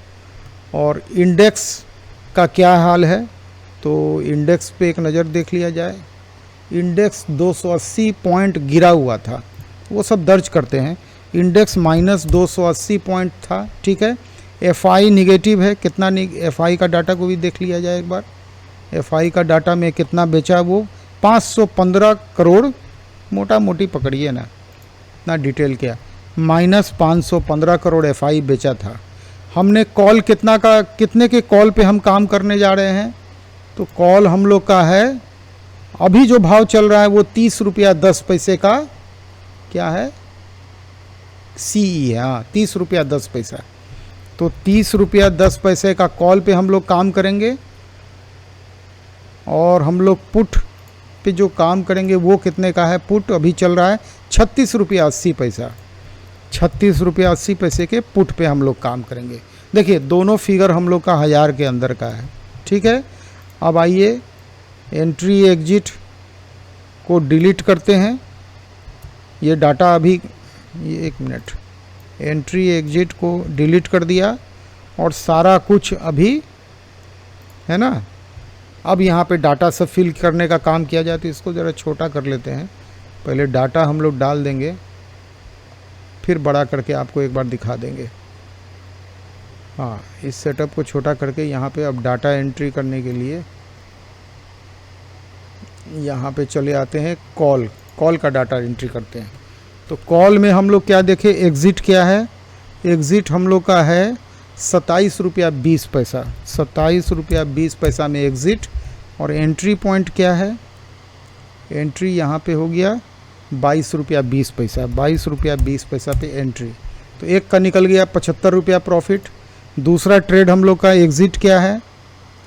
और इंडेक्स का क्या हाल है, तो इंडेक्स पे एक नज़र देख लिया जाए। इंडेक्स 280 पॉइंट गिरा हुआ था, वो सब दर्ज करते हैं। इंडेक्स माइनस 280 पॉइंट था, ठीक है। एफआई निगेटिव है, कितना एफआई का डाटा को भी देख लिया जाए एक बार। एफआई का डाटा में कितना बेचा, वो 515 करोड़, मोटा मोटी पकड़िए ना, इतना डिटेल क्या, माइनस 515 करोड़ एफआई बेचा था। हमने कॉल कितने के कॉल पे हम काम करने जा रहे हैं, तो कॉल हम लोग का है, अभी जो भाव चल रहा है वो 30 रुपया 10 पैसे का क्या है, सीई है, हाँ 30 रुपया 10 पैसा। तो 30 रुपया 10 पैसे का कॉल पे हम लोग काम करेंगे, और हम लोग पुट पे जो काम करेंगे वो कितने का है, पुट अभी चल रहा है 36 रुपया 80 पैसा। 36 रुपया 80 पैसे के पुट पे हम लोग काम करेंगे। देखिए दोनों फिगर हम लोग का 1000 के अंदर का है, ठीक है। अब आइए एंट्री एग्जिट को डिलीट करते हैं। ये डाटा अभी, ये 1 मिनट, एंट्री एग्जिट को डिलीट कर दिया और सारा कुछ अभी है ना। अब यहाँ पे डाटा सब फिल करने का काम किया जाए, तो इसको ज़रा छोटा कर लेते हैं। पहले डाटा हम लोग डाल देंगे, फिर बड़ा करके आपको एक बार दिखा देंगे। हाँ, इस सेटअप को छोटा करके यहाँ पे अब डाटा एंट्री करने के लिए यहाँ पे चले आते हैं। कॉल का डाटा एंट्री करते हैं। तो कॉल में हम लोग क्या देखें, एग्ज़िट क्या है, एग्ज़िट हम लोग का है 27 रुपया 20 पैसा। 27 रुपया 20 पैसा में एग्ज़िट। और एंट्री पॉइंट क्या है, एंट्री यहाँ पे हो गया 22 रुपया 20 पैसा। 22 रुपया 20 पैसा पे एंट्री। तो एक का निकल गया 75 रुपया प्रॉफिट। दूसरा ट्रेड हम लोग का एग्ज़िट क्या है,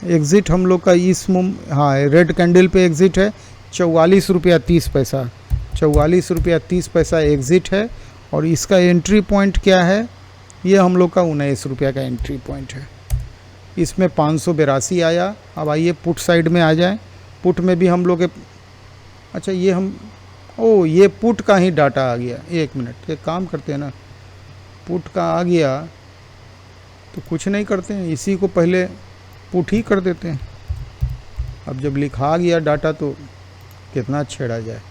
एग्ज़िट हम लोग का हाँ रेड कैंडल पे एग्ज़िट है 44 रुपया 30 पैसा। 44 रुपया 30 पैसा एग्ज़िट है। और इसका एंट्री पॉइंट क्या है, ये हम लोग का 19 रुपया का एंट्री पॉइंट है। इसमें 582 आया। अब आइए पुट साइड में आ जाए। पुट में भी हम लोग अच्छा ये ये पुट का ही डाटा आ गया। 1 मिनट, एक काम करते हैं ना, पुट का आ गया तो कुछ नहीं करते हैं, इसी को पहले पुट ही कर देते हैं। अब जब लिखा गया डाटा तो कितना छेड़ा जाए,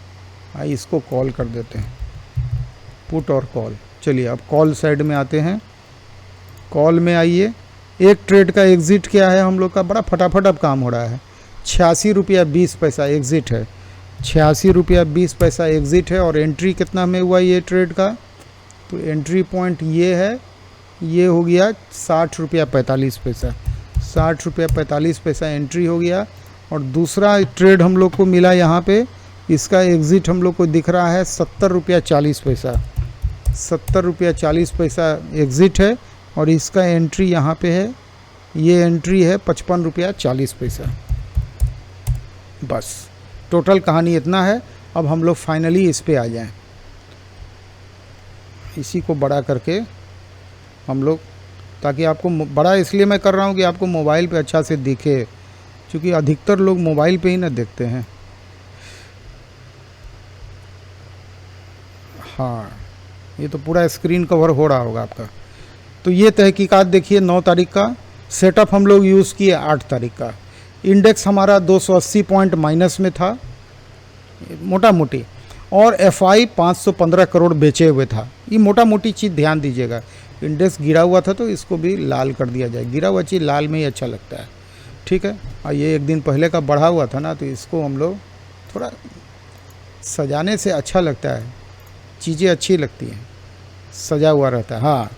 आइए इसको कॉल कर देते हैं, पुट और कॉल। चलिए अब कॉल साइड में आते हैं। कॉल में आइए, एक ट्रेड का एग्ज़िट क्या है हम लोग का, बड़ा फटाफट अब काम हो रहा है। 86 रुपया 20 पैसा एग्ज़िट है। 86 रुपया 20 पैसा एग्ज़िट है। और एंट्री कितना में हुआ ये ट्रेड का, तो एंट्री पॉइंट ये है, ये हो गया 60 रुपया 45 पैसा। 60 रुपया 45 पैसा एंट्री हो गया। और दूसरा ट्रेड हम लोग को मिला यहाँ पे, इसका एग्ज़िट हम लोग को दिख रहा है 70 रुपया 40 पैसा। 70 रुपया 40 पैसा एग्ज़िट है। और इसका एंट्री यहाँ पे है, ये एंट्री है 55 रुपया 40 पैसा। बस टोटल कहानी इतना है। अब हम लोग फाइनली इस पे आ जाएं। इसी को बड़ा करके हम लोग, ताकि आपको बड़ा इसलिए मैं कर रहा हूँ कि आपको मोबाइल पे अच्छा से दिखे, क्योंकि अधिकतर लोग मोबाइल पे ही ना देखते हैं। हाँ, ये तो पूरा स्क्रीन कवर हो रहा होगा आपका। तो ये तहकीकात देखिए 9 तारीख का। सेटअप हम लोग यूज़ किए 8 तारीख का। इंडेक्स हमारा 280 पॉइंट माइनस में था मोटा मोटी। और एफआई 515 करोड़ बेचे हुए था। ये मोटा मोटी चीज़ ध्यान दीजिएगा। इंडेक्स गिरा हुआ था तो इसको भी लाल कर दिया जाए, गिरा हुआ चीज़ लाल में ही अच्छा लगता है, ठीक है। और ये एक दिन पहले का बढ़ा हुआ था ना, तो इसको हम लोग थोड़ा सजाने से अच्छा लगता है, चीज़ें अच्छी लगती हैं, सजा हुआ रहता है। हाँ,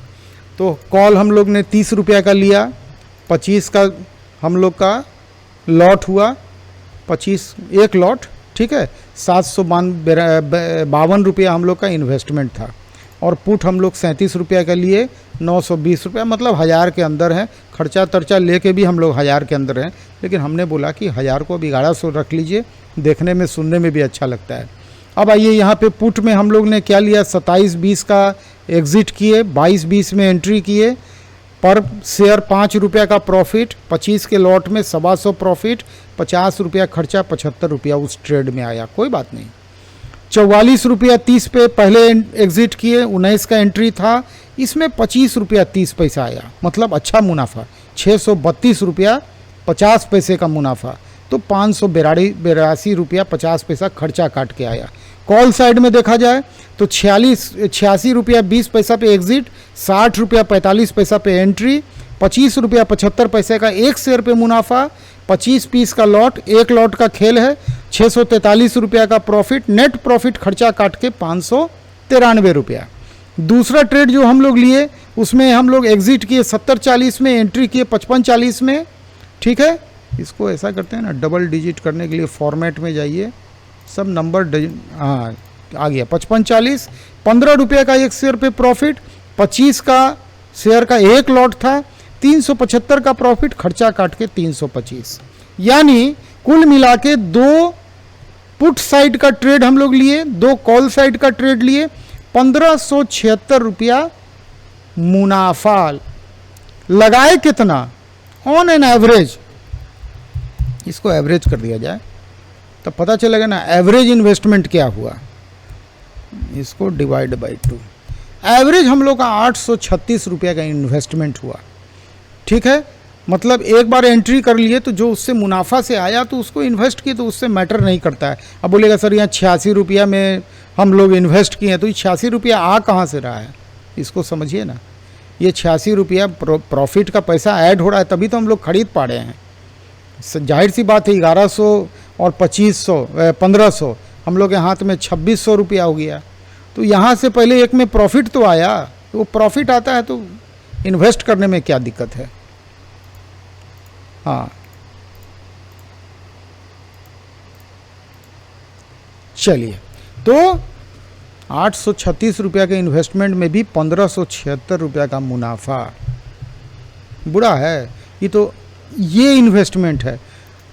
तो कॉल हम लोग ने 30 रुपया का लिया, 25 का हम लोग का लॉट हुआ, 25 एक लॉट, ठीक है। 752 रुपया हम लोग का इन्वेस्टमेंट था, और पुट हम लोग 37 रुपया का लिए, 920 रुपया, मतलब 1000 के अंदर है। खर्चा तर्चा लेके भी हम लोग 1000 के अंदर हैं, लेकिन हमने बोला कि 1000 को अब 1100 रख लीजिए, देखने में सुनने में भी अच्छा लगता है। अब आइए यहाँ पे पुट में हम लोग ने क्या लिया, 27-20 का एग्ज़िट किए, 22-20 में एंट्री किए, पर शेयर 5 रुपया का प्रॉफिट, 25 के लॉट में 125 प्रॉफिट, 50 रुपया खर्चा, 75 रुपया उस ट्रेड में आया, कोई बात नहीं। 44 रुपया 30 पे पहले एग्ज़िट किए, 19 का एंट्री था, इसमें 25 रुपया 30 पैसा आया, मतलब अच्छा मुनाफा, 632 रुपया 50 पैसे का मुनाफा, तो 582 रुपया 50 पैसा खर्चा काट के आया। कॉल साइड में देखा जाए तो 86 रुपया 20 पैसा पे एग्ज़िट, 60 रुपया 45 पैसा पे एंट्री, 25 रुपया 75 पैसे का एक शेयर पे मुनाफा, 25 पीस का लॉट, एक लॉट का खेल है, 643 रुपया का प्रॉफिट, नेट प्रॉफिट खर्चा काट के 593 रुपया। दूसरा ट्रेड जो हम लोग लिए उसमें हम लोग एग्ज़िट किए 70-40 में, एंट्री किए 55-40 में, ठीक है। इसको ऐसा करते हैं ना, डबल डिजिट करने के लिए फॉर्मेट में जाइए, सब नंबर हाँ आ गया, 55-40, 15 रुपये का एक शेयर पे प्रॉफिट, 25 का शेयर का एक लॉट था, 375 का प्रॉफिट, खर्चा काट के 325, यानी कुल मिला के 2 पुट साइड का ट्रेड हम लोग लिए, 2 कॉल साइड का ट्रेड लिए, 1576 रुपया मुनाफा। लगाए कितना ऑन एन एवरेज, इसको एवरेज कर दिया जाए तो पता चलेगा ना एवरेज इन्वेस्टमेंट क्या हुआ। इसको डिवाइड बाई 2, एवरेज हम लोग का 836 रुपये का इन्वेस्टमेंट हुआ, ठीक है। मतलब एक बार एंट्री कर लिए तो जो उससे मुनाफा से आया तो उसको इन्वेस्ट किए, तो उससे मैटर नहीं करता है। अब बोलेगा सर यहाँ 86 रुपया में हम लोग इन्वेस्ट किए हैं, तो ये 86 रुपया आ कहाँ से रहा है, इसको समझिए ना। ये 86 रुपया प्रॉफिट का पैसा ऐड हो रहा है, तभी तो हम लोग खरीद पा रहे हैं। जाहिर सी बात है, 1100 और 2500 1500 हम लोग के हाथ में 2600 रुपया हो गया, तो यहाँ से पहले एक में प्रॉफिट तो आया, तो वो प्रॉफिट आता है तो इन्वेस्ट करने में क्या दिक्कत है। हाँ, चलिए, तो 836 रुपया के इन्वेस्टमेंट में भी 1576 रुपया का मुनाफा, बुरा है ये तो। ये इन्वेस्टमेंट है,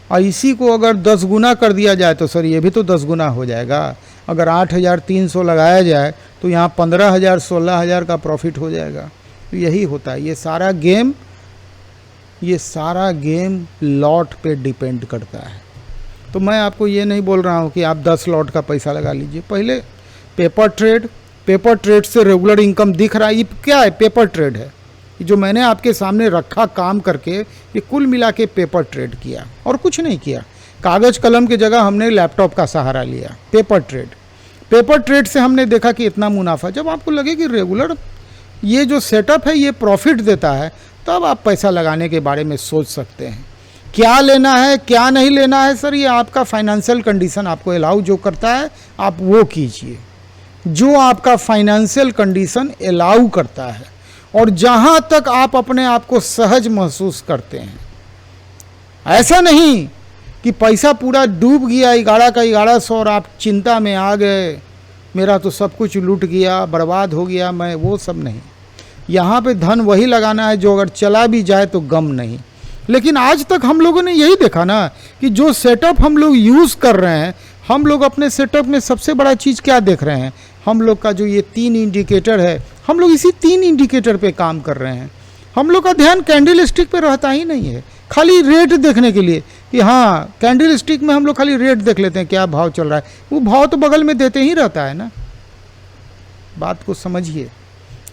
और इसी को अगर 10 गुना कर दिया जाए तो सर ये भी तो 10 गुना हो जाएगा। अगर 8300 लगाया जाए तो यहाँ 15000 16000 का प्रॉफिट हो जाएगा। तो यही होता है, ये सारा गेम लॉट पे डिपेंड करता है। तो मैं आपको ये नहीं बोल रहा हूँ कि आप 10 लॉट का पैसा लगा लीजिए। पहले पेपर ट्रेड से रेगुलर इनकम दिख रहा है। ये क्या है? पेपर ट्रेड है। जो मैंने आपके सामने रखा काम करके, ये कुल मिला के पेपर ट्रेड किया और कुछ नहीं किया। कागज़ कलम की जगह हमने लैपटॉप का सहारा लिया। पेपर ट्रेड से हमने देखा कि इतना मुनाफा। जब आपको लगे कि रेगुलर ये जो सेटअप है ये प्रॉफिट देता है, तब आप पैसा लगाने के बारे में सोच सकते हैं। क्या लेना है क्या नहीं लेना है सर, ये आपका फाइनेंशियल कंडीशन आपको अलाउ जो करता है आप वो कीजिए, जो आपका फाइनेंशियल कंडीशन अलाउ करता है और जहाँ तक आप अपने आप को सहज महसूस करते हैं। ऐसा नहीं कि पैसा पूरा डूब गया 11 का 1100 और आप चिंता में आ गए, मेरा तो सब कुछ लूट गया, बर्बाद हो गया, मैं वो सब नहीं। यहाँ पे धन वही लगाना है जो अगर चला भी जाए तो गम नहीं। लेकिन आज तक हम लोगों ने यही देखा ना कि जो सेटअप हम लोग यूज़ कर रहे हैं, हम लोग अपने सेटअप में सबसे बड़ा चीज़ क्या देख रहे हैं, हम लोग का जो ये 3 इंडिकेटर है, हम लोग इसी 3 इंडिकेटर पे काम कर रहे हैं। हम लोग का ध्यान कैंडल स्टिक पे रहता ही नहीं है, खाली रेट देखने के लिए कि हाँ कैंडल स्टिक में हम लोग खाली रेट देख लेते हैं क्या भाव चल रहा है, वो भाव तो बगल में देते ही रहता है ना। बात को समझिए।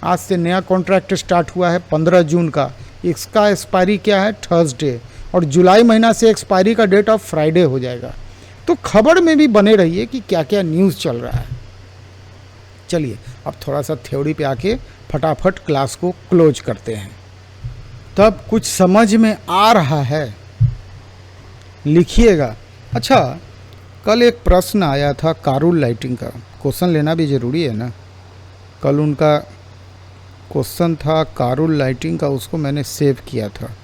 आज से नया कॉन्ट्रैक्ट स्टार्ट हुआ है 15 जून का, इसका एक्सपायरी क्या है थर्सडे, और जुलाई महीना से एक्सपायरी का डेट ऑफ फ्राइडे हो जाएगा। तो खबर में भी बने रहिए कि क्या क्या न्यूज़ चल रहा है। चलिए अब थोड़ा सा थ्योरी पे आके फटाफट क्लास को क्लोज करते हैं। तब कुछ समझ में आ रहा है, लिखिएगा। अच्छा, कल एक प्रश्न आया था कारुल लाइटिंग का, क्वेश्चन लेना भी ज़रूरी है ना। कल उनका क्वेश्चन था कारुल लाइटिंग का, उसको मैंने सेव किया था।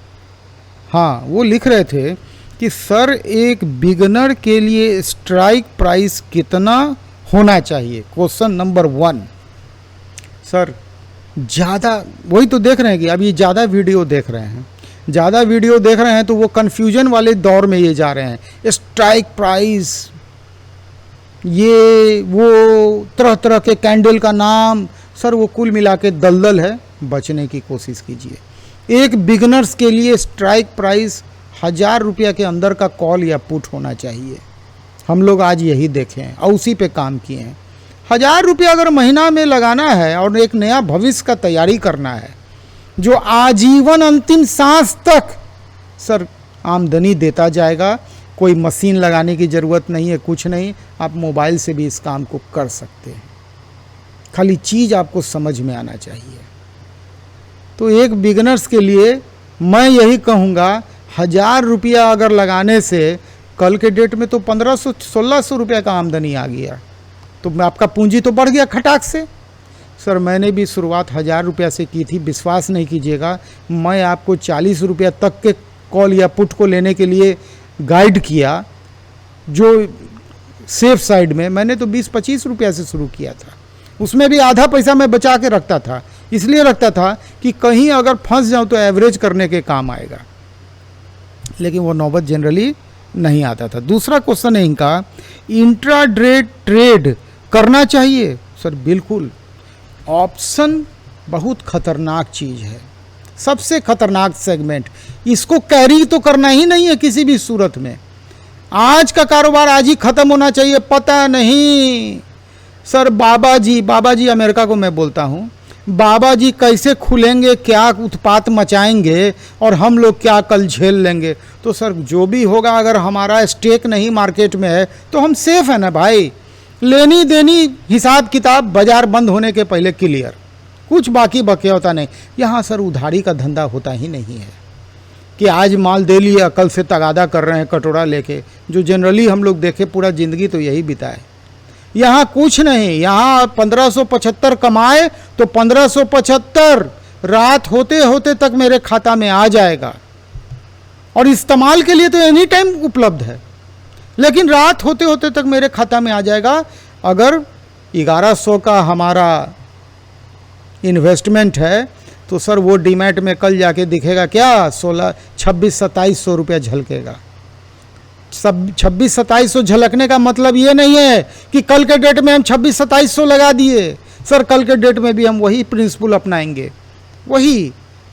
हाँ, वो लिख रहे थे कि सर एक बिगनर के लिए स्ट्राइक प्राइस कितना होना चाहिए, क्वेश्चन नंबर 1। सर ज़्यादा, वही तो देख रहे हैं कि अब ये ज़्यादा वीडियो देख रहे हैं, ज़्यादा वीडियो देख रहे हैं तो वो कन्फ्यूजन वाले दौर में ये जा रहे हैं। स्ट्राइक प्राइस, ये वो तरह तरह के कैंडल का नाम, सर वो कुल मिला के दलदल है। बचने की कोशिश कीजिए। एक बिगनर्स के लिए स्ट्राइक प्राइस 1000 रुपया के अंदर का कॉल या पुट होना चाहिए। हम लोग आज यही देखे हैं और उसी पे काम किए हैं। 1000 रुपया अगर महीना में लगाना है और एक नया भविष्य का तैयारी करना है जो आजीवन अंतिम सांस तक सर आमदनी देता जाएगा, कोई मशीन लगाने की ज़रूरत नहीं है, कुछ नहीं, आप मोबाइल से भी इस काम को कर सकते हैं। खाली चीज़ आपको समझ में आना चाहिए। तो एक बिगनर्स के लिए मैं यही कहूँगा, 1000 रुपया अगर लगाने से कल के डेट में तो 1500-1600 रुपया का आमदनी आ गया, तो आपका पूंजी तो बढ़ गया खटाक से। सर मैंने भी शुरुआत 1000 रुपया से की थी, विश्वास नहीं कीजिएगा, मैं आपको 40 रुपया तक के कॉल या पुट को लेने के लिए गाइड किया। जो सेफ साइड में मैंने तो 20-25 रुपया से शुरू किया था, उसमें भी आधा पैसा मैं बचा के रखता था, इसलिए रखता था कि कहीं अगर फंस जाऊं तो एवरेज करने के काम आएगा, लेकिन वो नौबत जनरली नहीं आता था। दूसरा क्वेश्चन है इनका, इंट्राडे ट्रेड करना चाहिए। सर बिल्कुल, ऑप्शन बहुत खतरनाक चीज़ है, सबसे खतरनाक सेगमेंट, इसको कैरी तो करना ही नहीं है किसी भी सूरत में। आज का कारोबार आज ही ख़त्म होना चाहिए, पता नहीं सर बाबा जी अमेरिका को मैं बोलता हूँ, बाबा जी कैसे खुलेंगे, क्या उत्पात मचाएंगे और हम लोग क्या कल झेल लेंगे। तो सर जो भी होगा, अगर हमारा स्टेक नहीं मार्केट में है तो हम सेफ है ना भाई। लेनी देनी हिसाब किताब बाजार बंद होने के पहले क्लियर, कुछ बाकी बके होता नहीं। यहाँ सर उधारी का धंधा होता ही नहीं है कि आज माल दे लिया कल से तगादा कर रहे हैं कटोरा लेके, जो जनरली हम लोग देखे पूरा ज़िंदगी तो यही बिताए। यहाँ कुछ नहीं, यहाँ 1575 कमाए तो 1575 रात होते होते तक मेरे खाता में आ जाएगा, और इस्तेमाल के लिए तो एनी टाइम उपलब्ध है, लेकिन रात होते होते तक मेरे खाता में आ जाएगा। अगर 1100 का हमारा इन्वेस्टमेंट है तो सर वो डीमैट में कल जाके दिखेगा क्या, 2600-2700 रुपया झलकेगा। सब 2600-2700 झलकने का मतलब ये नहीं है कि कल के डेट में हम 2600-2700 लगा दिए। सर कल के डेट में भी हम वही प्रिंसिपल अपनाएंगे, वही,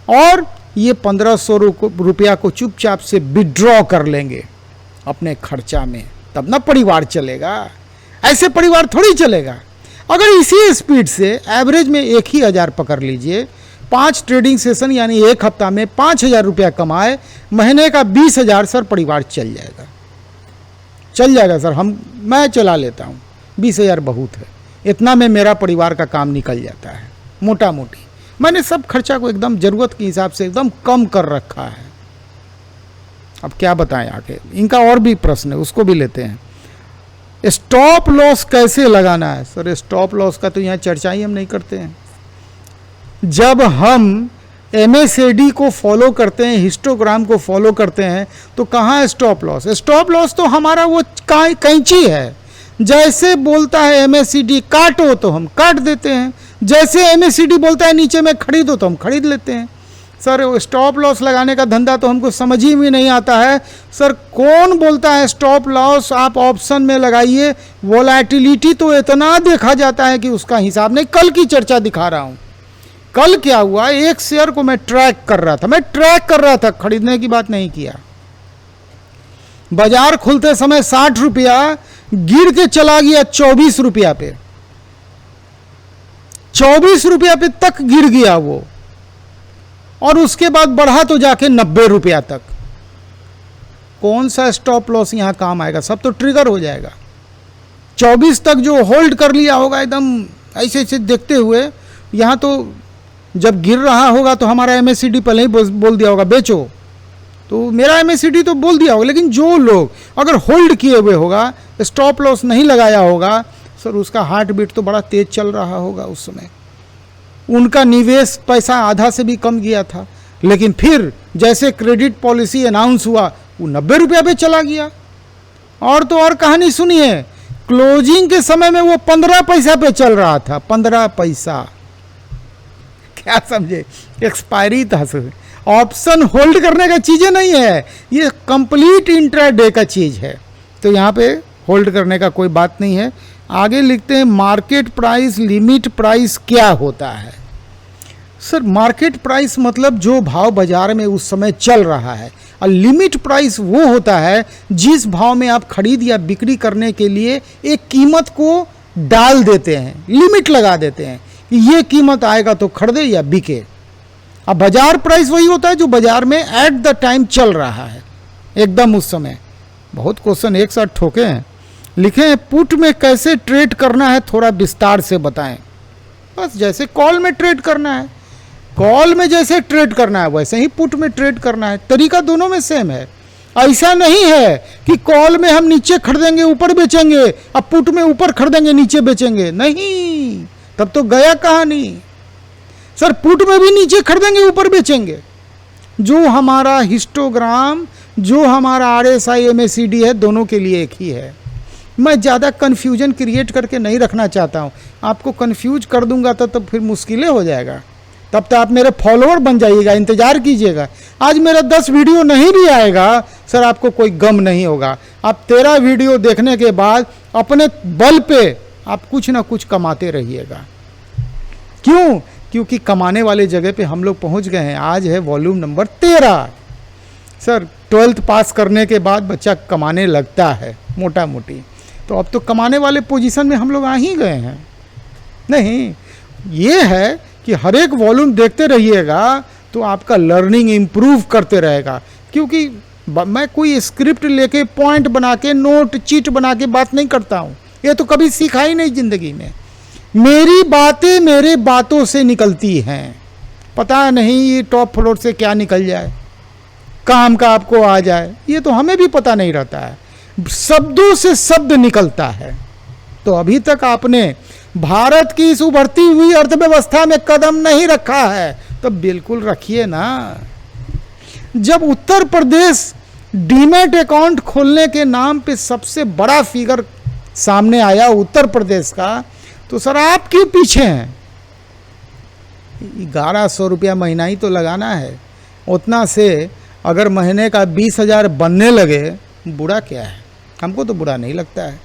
और ये 1500 रुपया को चुपचाप से विड्रॉ कर लेंगे अपने खर्चा में, तब ना परिवार चलेगा। ऐसे परिवार थोड़ी चलेगा। अगर इसी स्पीड से एवरेज में 1000 पकड़ लीजिए, 5 ट्रेडिंग सेशन यानी एक हफ्ता में 5000 रुपया कमाए, महीने का 20,000, सर परिवार चल जाएगा, चल जाएगा सर। मैं चला लेता हूँ, 20,000 बहुत है, इतना में मेरा परिवार का काम निकल जाता है मोटा मोटी। मैंने सब खर्चा को एकदम ज़रूरत के हिसाब से एकदम कम कर रखा है। अब क्या बताएं आके, इनका और भी प्रश्न है, उसको भी लेते हैं। स्टॉप लॉस कैसे लगाना है? सर स्टॉप लॉस का तो यहाँ चर्चा ही हम नहीं करते हैं। जब हम MACD को फॉलो करते हैं, हिस्टोग्राम को फॉलो करते हैं, तो कहाँ है स्टॉप लॉस? स्टॉप लॉस तो हमारा वो कैंची है, जैसे बोलता है MACD काटो तो हम काट देते हैं, जैसे MACD बोलता है नीचे में खरीदो तो हम खरीद लेते हैं। सर स्टॉप लॉस लगाने का धंधा तो हमको समझ ही में नहीं आता है। सर कौन बोलता है स्टॉप लॉस आप ऑप्शन में लगाइए? वोलेटिलिटी तो इतना देखा जाता है कि उसका हिसाब नहीं। कल की चर्चा दिखा रहा हूँ, कल क्या हुआ, एक शेयर को मैं ट्रैक कर रहा था, खरीदने की बात नहीं किया। बाजार खुलते समय 60 रुपया गिर के चला गया 24 रुपया पे, 24 रुपया पे तक गिर गया वो, और उसके बाद बढ़ा तो जाके 90 रुपया तक। कौन सा स्टॉप लॉस यहां काम आएगा? सब तो ट्रिगर हो जाएगा। 24 तक जो होल्ड कर लिया होगा एकदम ऐसे ऐसे देखते हुए, यहाँ तो जब गिर रहा होगा तो हमारा एमएससीडी पहले ही बोल दिया होगा बेचो, तो मेरा एमएससीडी तो बोल दिया होगा। लेकिन जो लोग अगर होल्ड किए हुए होगा, स्टॉप लॉस नहीं लगाया होगा, सर उसका हार्ट बीट तो बड़ा तेज चल रहा होगा उस समय, उनका निवेश पैसा आधा से भी कम गया था, लेकिन फिर जैसे क्रेडिट पॉलिसी अनाउंस हुआ वो 90 रुपया पे चला गया। और तो और कहानी सुनिए, क्लोजिंग के समय में वो 15 पैसा पे चल रहा था, 15 पैसा। क्या समझे, एक्सपायरी था। ऑप्शन होल्ड करने का चीजें नहीं है, ये कंप्लीट इंट्राडे का चीज है, तो यहाँ पे होल्ड करने का कोई बात नहीं है। आगे लिखते हैं मार्केट प्राइस, लिमिट प्राइस क्या होता है। सर मार्केट प्राइस मतलब जो भाव बाजार में उस समय चल रहा है, और लिमिट प्राइस वो होता है जिस भाव में आप खरीद या बिक्री करने के लिए एक कीमत को डाल देते हैं, लिमिट लगा देते हैं कि ये कीमत आएगा तो खरीदे या बिके। अब बाजार प्राइस वही होता है जो बाजार में एट द टाइम चल रहा है, एकदम उस समय। बहुत क्वेश्चन एक साथ ठोके हैं, लिखे हैं पुट में कैसे ट्रेड करना है थोड़ा विस्तार से बताएं। बस जैसे कॉल में ट्रेड करना है, कॉल में जैसे ट्रेड करना है वैसे ही पुट में ट्रेड करना है, तरीका दोनों में सेम है। ऐसा नहीं है कि कॉल में हम नीचे खरीदेंगे ऊपर बेचेंगे, अब पुट में ऊपर खरीदेंगे नीचे बेचेंगे, नहीं, तब तो गया कहानी। सर पुट में भी नीचे खरीदेंगे ऊपर बेचेंगे। जो हमारा हिस्टोग्राम, जो हमारा RSI MACD है, दोनों के लिए एक ही है। मैं ज़्यादा कन्फ्यूजन क्रिएट करके नहीं रखना चाहता हूँ, आपको कन्फ्यूज कर दूंगा तो फिर मुश्किलें हो जाएगा। तब तक आप मेरे फॉलोअर बन जाइएगा, इंतज़ार कीजिएगा। आज मेरा 10 वीडियो नहीं भी आएगा सर, आपको कोई गम नहीं होगा। आप 13 वीडियो देखने के बाद अपने बल पे आप कुछ ना कुछ कमाते रहिएगा। क्यों? क्योंकि कमाने वाले जगह पे हम लोग पहुंच गए हैं। आज है वॉल्यूम नंबर 13। सर 12th पास करने के बाद बच्चा कमाने लगता है मोटा मोटी, तो अब तो कमाने वाले पोजीशन में हम लोग आ ही गए हैं। नहीं, ये है कि हर एक वॉल्यूम देखते रहिएगा तो आपका लर्निंग इम्प्रूव करते रहेगा। क्योंकि मैं कोई स्क्रिप्ट लेके पॉइंट बना के नोट चीट बना के बात नहीं करता हूँ, ये तो कभी सीखा ही नहीं ज़िंदगी में। मेरी बातें मेरे बातों से निकलती हैं, पता नहीं ये टॉप फ्लोर से क्या निकल जाए, काम का आपको आ जाए, ये तो हमें भी पता नहीं रहता है। शब्दों से शब्द निकलता है। तो अभी तक आपने भारत की इस उभरती हुई अर्थव्यवस्था में कदम नहीं रखा है तो बिल्कुल रखिए ना। जब उत्तर प्रदेश डीमैट अकाउंट खोलने के नाम पे सबसे बड़ा फिगर सामने आया उत्तर प्रदेश का, तो सर आप क्यों पीछे हैं? 1100 रुपया महीना ही तो लगाना है, उतना से अगर महीने का 20,000 बनने लगे, बुरा क्या है? हमको तो बुरा नहीं लगता है।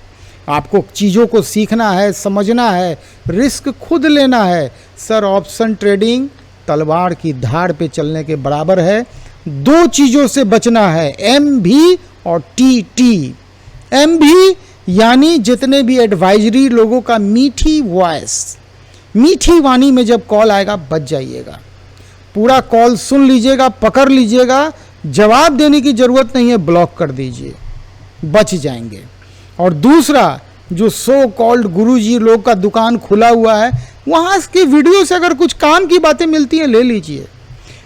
आपको चीज़ों को सीखना है, समझना है, रिस्क खुद लेना है। सर ऑप्शन ट्रेडिंग तलवार की धार पे चलने के बराबर है। 2 चीज़ों से बचना है, MV और TT। MV यानी जितने भी एडवाइजरी लोगों का मीठी वॉइस, मीठी वाणी में जब कॉल आएगा बच जाइएगा। पूरा कॉल सुन लीजिएगा, पकड़ लीजिएगा, जवाब देने की ज़रूरत नहीं है, ब्लॉक कर दीजिए, बच जाएंगे। और दूसरा, जो सो कॉल्ड गुरुजी लोग का दुकान खुला हुआ है, वहाँ के वीडियो से अगर कुछ काम की बातें मिलती हैं ले लीजिए,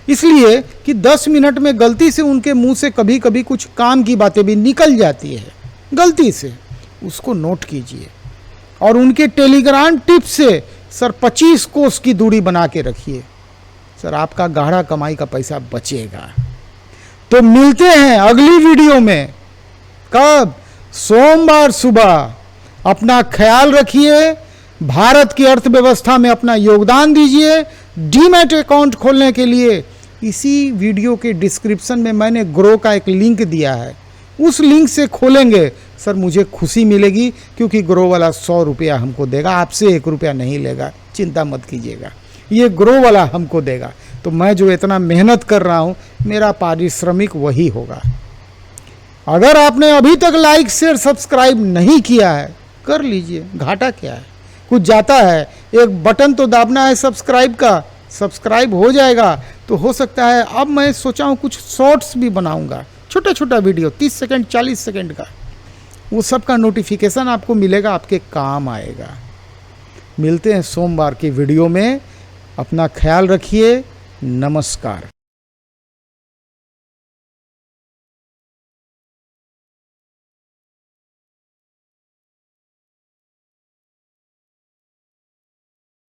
इसलिए कि 10 मिनट में गलती से उनके मुंह से कभी कभी कुछ काम की बातें भी निकल जाती है, गलती से उसको नोट कीजिए। और उनके टेलीग्राम टिप से सर 25 कोस की दूरी बना के रखिए, सर आपका गाढ़ा कमाई का पैसा बचेगा। तो मिलते हैं अगली वीडियो में, कब? सोमवार सुबह। अपना ख्याल रखिए, भारत की अर्थव्यवस्था में अपना योगदान दीजिए। डीमैट अकाउंट खोलने के लिए इसी वीडियो के डिस्क्रिप्शन में मैंने ग्रो का एक लिंक दिया है, उस लिंक से खोलेंगे सर मुझे खुशी मिलेगी, क्योंकि ग्रो वाला 100 रुपया हमको देगा, आपसे 1 रुपया नहीं लेगा, चिंता मत कीजिएगा, ये ग्रो वाला हमको देगा। तो मैं जो इतना मेहनत कर रहा हूँ, मेरा पारिश्रमिक वही होगा। अगर आपने अभी तक लाइक शेयर सब्सक्राइब नहीं किया है, कर लीजिए, घाटा क्या है, कुछ जाता है, एक बटन तो दाबना है सब्सक्राइब का, सब्सक्राइब हो जाएगा। तो हो सकता है अब मैं सोचा हूँ कुछ शॉर्ट्स भी बनाऊँगा, छोटा छोटा वीडियो 30 सेकंड 40 सेकंड का, वो सब का नोटिफिकेशन आपको मिलेगा, आपके काम आएगा। मिलते हैं सोमवार की वीडियो में। अपना ख्याल रखिए। नमस्कार।